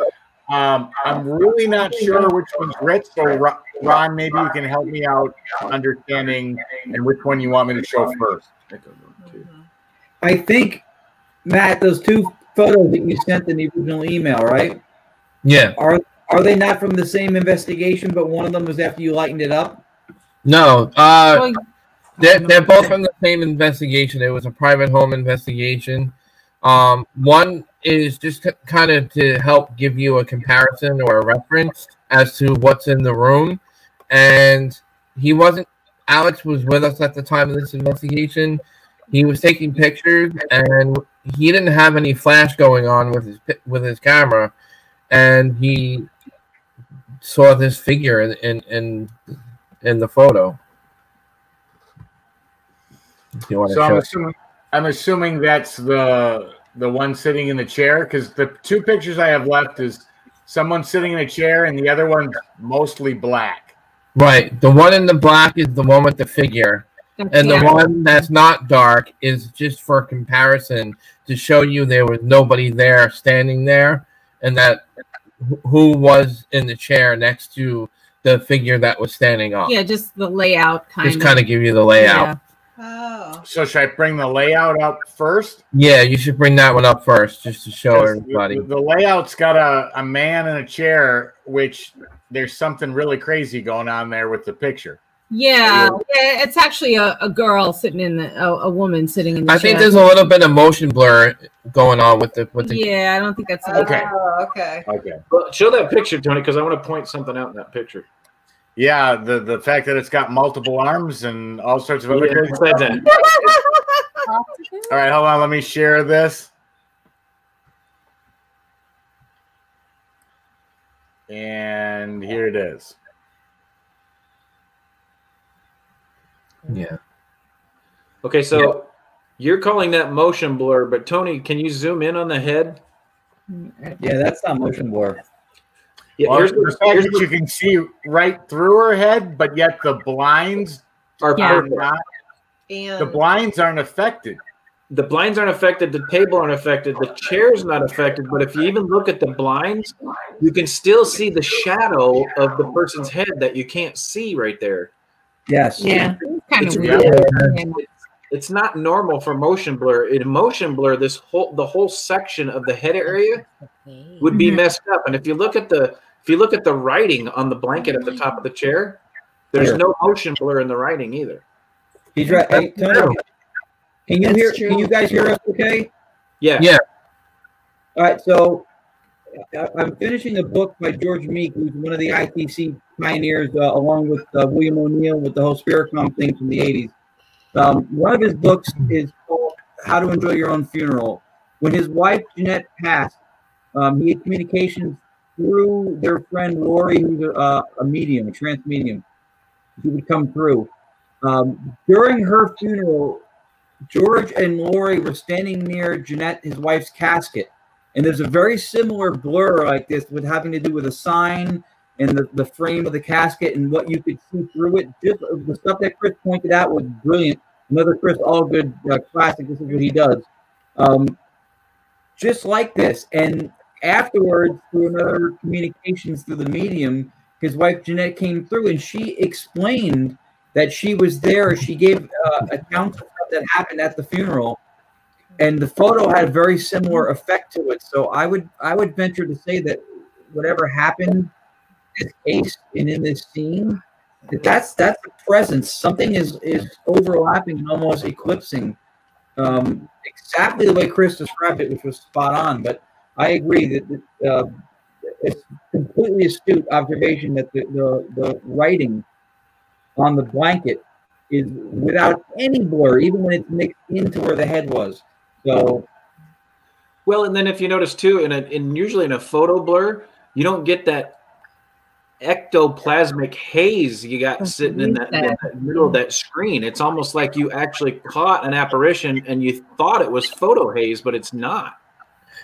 I'm really not sure which one's Rich. So Ron, maybe you can help me out understanding and which one you want me to show first. I think, Matt, those 2 photos that you sent in the original email, right? Yeah. Are they not from the same investigation, but one of them was after you lightened it up? No. They're both from the same investigation. It was a private home investigation. One is just kind of to help give you a comparison or a reference as to what's in the room. And Alex was with us at the time of this investigation. He was taking pictures, and he didn't have any flash going on with his camera, and he saw this figure in the photo. So I'm assuming that's the one sitting in the chair, because the 2 pictures I have left is someone sitting in a chair, and the other one's mostly black. Right. The one in the black is the one with the figure. And the one that's not dark is just for comparison to show you there was nobody there standing there, and that who was in the chair next to the figure that was standing up. Yeah, just the layout Just kind of give you the layout. Oh. So should I bring the layout up first? Yeah, you should bring that one up first just to show everybody. The layout's got a man in a chair, which there's something really crazy going on there with the picture. Yeah, it's actually a girl sitting in a woman sitting in the chair. I think there's a little bit of motion blur going on with the. Yeah, I don't think that's okay. Okay. Well, show that picture, Tony, because I want to point something out in that picture. Yeah, the fact that it's got multiple arms and all sorts of other crazy stuff. All right, hold on. Let me share this. And here it is. Yeah. Okay, so you're calling that motion blur, but Tony, can you zoom in on the head? Yeah, that's not motion blur. Yeah, well, here's the fact that you can see right through her head, but yet the blinds are not. And the blinds aren't affected. The blinds aren't affected. The table aren't affected. The chair's not affected. But if you even look at the blinds, you can still see the shadow of the person's head that you can't see right there. Yes. Yeah. Kind of weird. weird. It's not normal for motion blur. In motion blur, the whole section of the head area would be messed up. And if you look at the writing on the blanket at the top of the chair, there's no motion blur in the writing either. He's right. Hey, Tony, can you hear? Can you guys hear us? Okay. Yeah. Yeah. All right. So I'm finishing a book by George Meek, who's one of the ITC pioneers, along with William O'Neill with the whole Spiritcom thing from the 80s. One of his books is called How to Enjoy Your Own Funeral. When his wife, Jeanette, passed, he had communications through their friend Lori, who's a medium, a trance medium. He would come through. During her funeral, George and Lori were standing near Jeanette, his wife's casket. And there's a very similar blur like this with having to do with a sign and the frame of the casket and what you could see through it. Just the stuff that Chris pointed out was brilliant. Another Chris Allgood classic. This is what he does. Just like this. And afterwards, through another communications through the medium, his wife Jeanette came through and she explained that she was there. She gave accounts of what that happened at the funeral. And the photo had a very similar effect to it. So I would venture to say that whatever happened in this case and in this scene, that's a presence. Something is overlapping and almost eclipsing exactly the way Chris described it, which was spot on. But I agree that it's completely astute observation that the writing on the blanket is without any blur, even when it's mixed into where the head was. So, well, and then if you notice too, usually in a photo blur, you don't get that ectoplasmic haze you got sitting in that middle of that screen. It's almost like you actually caught an apparition and you thought it was photo haze, but it's not.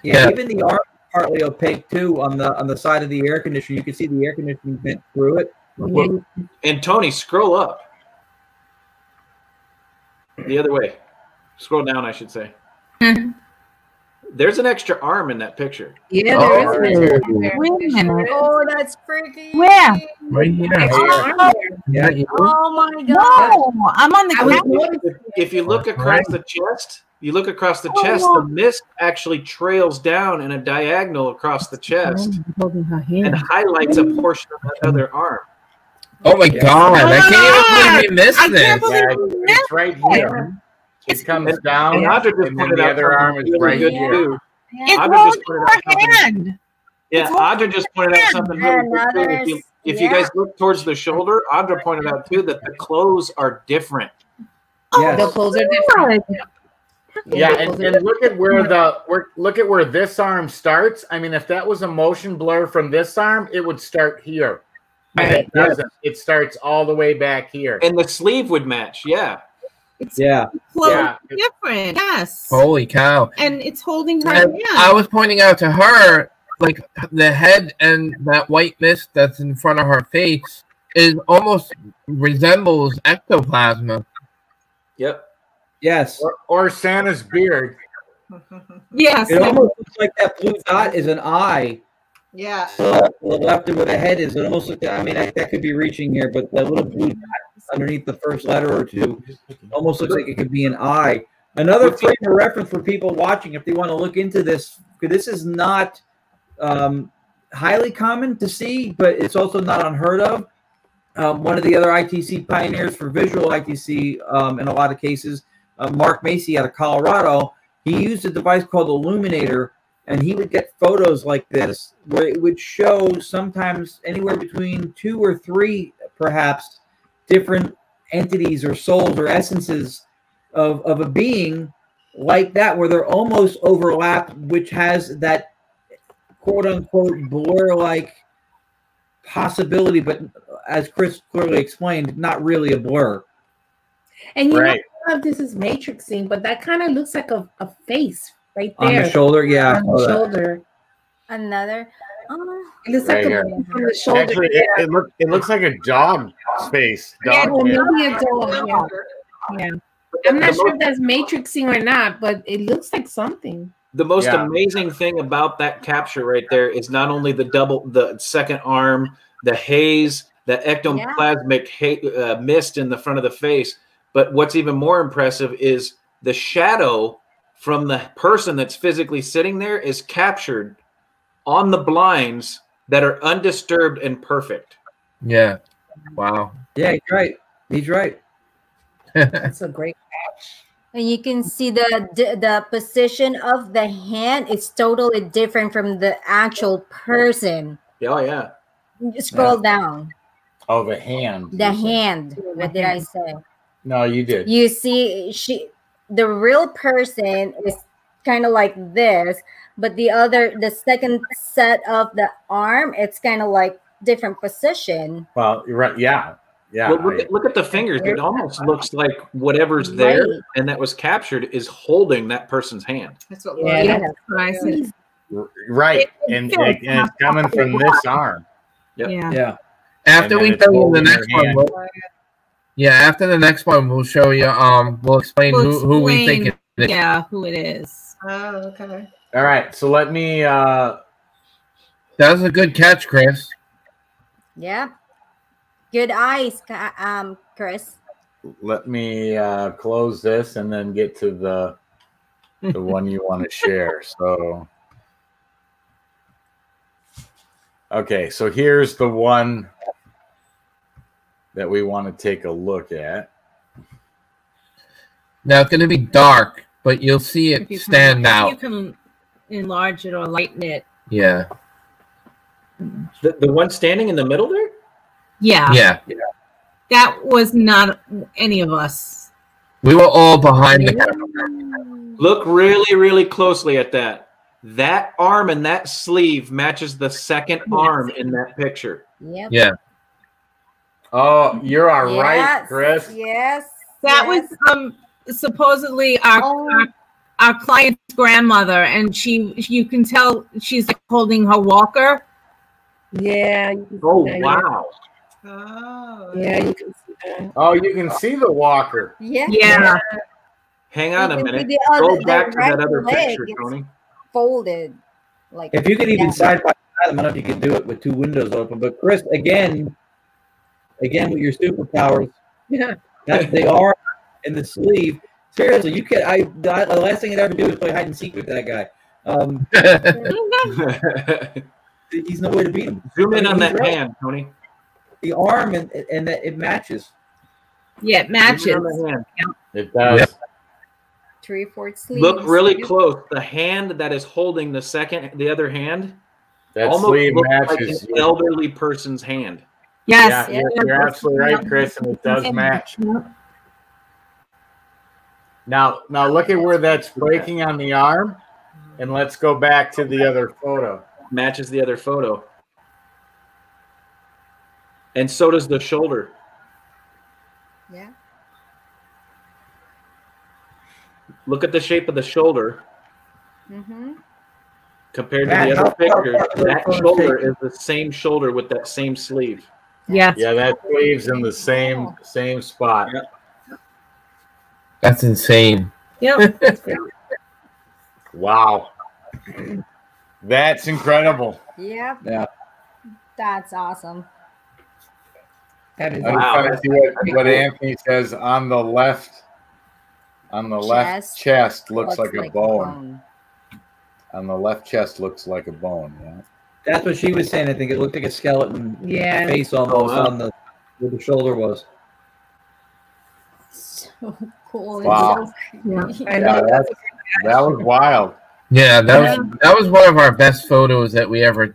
Yeah, even the arm is partly opaque too on the side of the air conditioner. You can see the air conditioning vent through it. Well, and Tony, scroll up. The other way. Scroll down, I should say. There's an extra arm in that picture. Yeah, there is. Wait a minute. Oh, that's freaky. Where? Right here. Yeah. Oh my god. No, I'm on the If you look across the chest, the mist actually trails down in a diagonal across the chest and highlights a portion of that other arm. Oh my God! I can't even believe we missed this. It's right here. It comes down, and the other arm is right here. It's holding her hand. Yeah, Audra just pointed out something really good too. If you guys look towards the shoulder, Audra pointed out too that the clothes are different. Yes. The clothes are different. Yeah, and look at where this arm starts. I mean, if that was a motion blur from this arm, it would start here. And it doesn't. It starts all the way back here. And the sleeve would match. Yeah. It's different. Yes. Holy cow! And it's holding her And hand. I was pointing out to her, like the head and that white mist that's in front of her face is almost resembles ectoplasm. Yep. Yes. Or Santa's beard. Yes. It almost looks like that blue dot is an eye. Yeah. The left of where the head is. It almost looks. I mean, that could be reaching here, but that little blue dot underneath the first letter or two almost looks like it could be an eye. Another frame of reference for people watching, if they want to look into this, because this is not highly common to see, but it's also not unheard of. One of the other ITC pioneers for visual ITC in a lot of cases, Mark Macy out of Colorado, he used a device called Illuminator, and he would get photos like this where it would show sometimes anywhere between 2 or 3 perhaps different entities or souls or essences of a being like that, where they're almost overlapped, which has that quote-unquote blur-like possibility, but as Chris clearly explained, not really a blur. And you know, I don't know if this is matrixing, but that kind of looks like a face right there. On the shoulder, yeah. On the shoulder. Another. It looks Right like here. from the shoulder. Actually, it looks like a dog space. Yeah, Dog maybe head. a dog. Yeah. I'm not sure if that's matrixing or not, but it looks like something. The most amazing thing about that capture right there is not only the second arm, the haze, the ectoplasmic mist in the front of the face, but what's even more impressive is the shadow from the person that's physically sitting there is captured on the blinds that are undisturbed and perfect. Yeah. Wow. Yeah, he's right. He's right. That's a great catch. And you can see the position of the hand is totally different from the actual person. Oh yeah. Scroll down. Oh, the hand. The hand. What did I say? No, you did. You see, the real person is kind of like this, but the second set of the arm, it's kind of like different position. Well, you're right. Yeah. Yeah. Well, look at the fingers. It almost looks like whatever's there and that was captured is holding that person's hand. That's what that's what I said. Right. And it's coming from this arm. Yep. Yeah. After And we then it's show you the holding next your one, hand. after the next one, we'll show you. We'll explain who we think it is. Yeah, who it is. Oh, okay. All right. So let me. That was a good catch, Chris. Yeah. Good eyes, Chris. Let me close this and then get to the one you want to share. So, okay, so here's the one that we want to take a look at. Now it's going to be dark, but you'll see it stand out. You can enlarge it or lighten it. Yeah. The one standing in the middle there? Yeah. Yeah. That was not any of us. We were all behind the camera. Look really, really closely at that. That arm and that sleeve matches the second arm in that picture. Yep. Yeah. Oh, you're all right, Chris. Yes. That was supposedly our client's grandmother, and you can tell she's like holding her walker. Yeah. Oh, wow. Oh. Yeah, you can see that. Oh, you can see the walker. Yeah. Yeah. Hang on a You can minute. see Go the back to right that other leg picture, is Tony. Folded. Like If you could even down. side by side, I don't know if you could do it with two windows open. But Chris, again with your superpowers, Yeah. that they are in the sleeve. Seriously, you could. The last thing I'd ever do is play hide and seek with that guy. He's no way to beat him. Zoom in on He's that right. hand, Tony. The arm and that it matches. Yeah, it matches. Zoom in on the hand. It does. Yep. 3/4 sleeves. Look really close. The hand that is holding the other hand, That almost sleeve looks like matches. an elderly person's hand. Yes. Yeah, you're absolutely right, Chris, and it does match. Now look at where that's breaking on the arm, and let's go back to the other photo. Matches the other photo. And so does the shoulder. Yeah. Look at the shape of the shoulder Mm-hmm. compared to Matt, the how other far picture. apart are That those shoulder shapes? is the same shoulder with that same sleeve. Yes. Yeah, that sleeve's in the same spot. That's insane. Yep. Wow, that's incredible. Yeah. Yeah. That's awesome. That is I'm trying to see what Anthony says on the left. On the left chest looks like a bone. On the left chest looks like a bone. Yeah. That's what she was saying. I think it looked like a skeleton face almost on where the shoulder was. So cool. Wow. Yeah. I know. That was wild. Yeah, that was one of our best photos that we ever,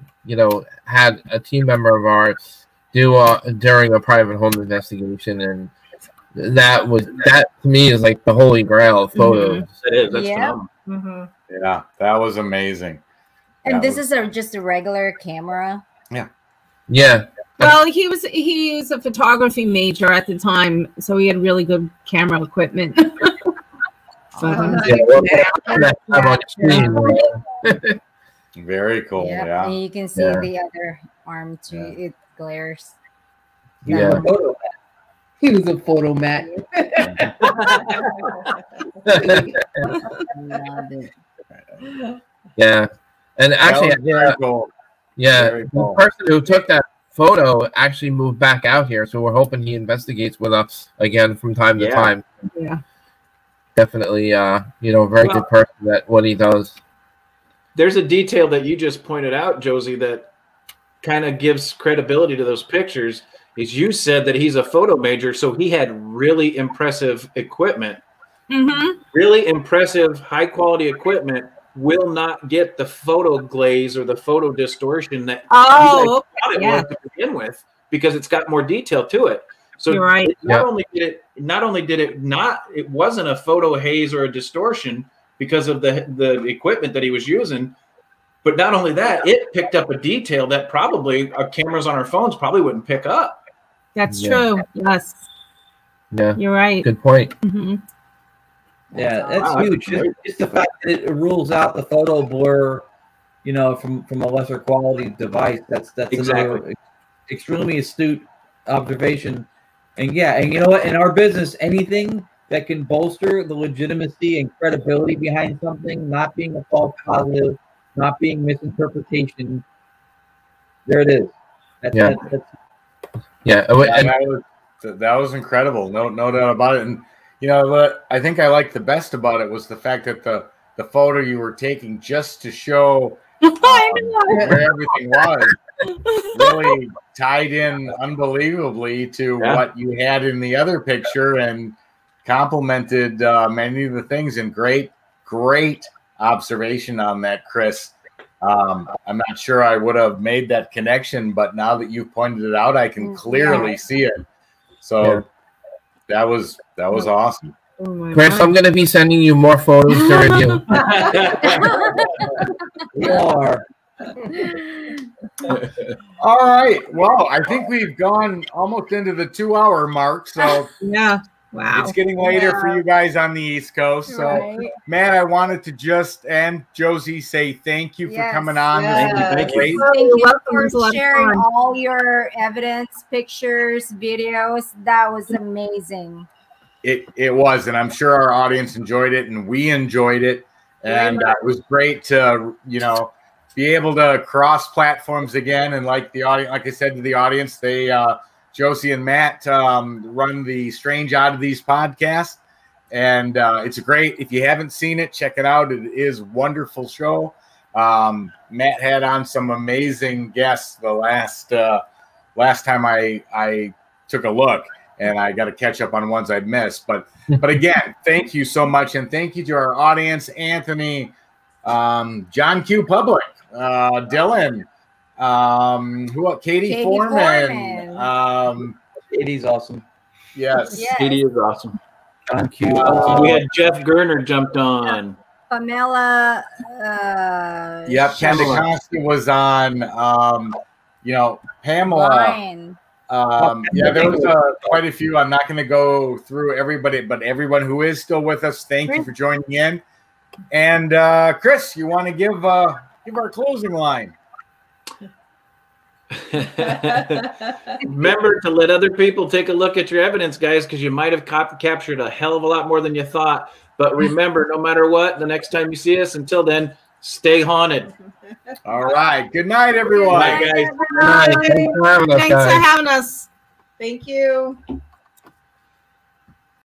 had a team member of ours do during a private home investigation, and that to me is like the holy grail of photos. It is. That's Yeah. phenomenal. Mm-hmm. Yeah, that was amazing. And That this was- is just a regular camera. Yeah. Well, he was a photography major at the time, so he had really good camera equipment. Very cool. Yep. Yeah. And you can see the other arm too. It glares. Yeah. He was a photo mat. Love it. Yeah. And actually, Very cool. Very the cool. person who took that photo actually moved back out here, so we're hoping he investigates with us again from time to time. Yeah. Definitely, very good person at what he does. There's a detail that you just pointed out, Josie, that kind of gives credibility to those pictures. Is you said that he's a photo major, so he had really impressive equipment. Mm-hmm. Really impressive, high quality equipment will not get the photo glaze or the photo distortion that you guys thought it was to begin with, because it's got more detail to it. So you're right. Not only did it wasn't a photo haze or a distortion because of the equipment that he was using, but not only that, it picked up a detail that probably our cameras on our phones probably wouldn't pick up. That's true. Yes. Yeah. You're right. Good point. Yeah, that's huge. Just the fact that it rules out the photo blur, you know, from a lesser quality device. That's another extremely astute observation. And yeah, and you know what? In our business, anything that can bolster the legitimacy and credibility behind something, not being a false positive, not being misinterpretation, there it is. That was incredible. No doubt about it. And you know what I think I liked the best about it was the fact that the photo you were taking just to show where everything was really tied in unbelievably to what you had in the other picture and complimented many of the things. And great observation on that, Chris. I'm not sure I would have made that connection, but now that you've pointed it out, I can clearly see it. So that was awesome. Oh Chris, I'm going to be sending you more photos to review. We are. All right. Well, I think we've gone almost into the 2-hour mark. So yeah. Wow. It's getting later for you guys on the East Coast. So, Matt, I wanted to and Josie say thank you for coming on. Thank you for sharing all your evidence, pictures, videos. That was amazing. It was, and I'm sure our audience enjoyed it, and we enjoyed it. And it was great to, be able to cross platforms again. And like I said to the audience, Josie and Matt run the Strange Oddities podcast, and it's great. If you haven't seen it, check it out. It is a wonderful show. Matt had on some amazing guests the last time I took a look, and I got to catch up on ones I'd missed. But again, thank you so much, and thank you to our audience, Anthony, John Q. Public, Dylan. Katie Foreman. Katie's awesome. Yes. Katie is awesome. Thank you. We had Jeff Gerner jumped on. Pamela. Ken DeCosta was on. Pamela. Ryan. There was quite a few. I'm not going to go through everybody, but everyone who is still with us, thank you for joining in. And Chris, you want to give our closing line? Remember to let other people take a look at your evidence, guys, because you might have captured a hell of a lot more than you thought. But remember, no matter what, the next time you see us, until then, stay haunted. All right. Good night, everyone. Good night, guys. Thanks for having us. Thank you.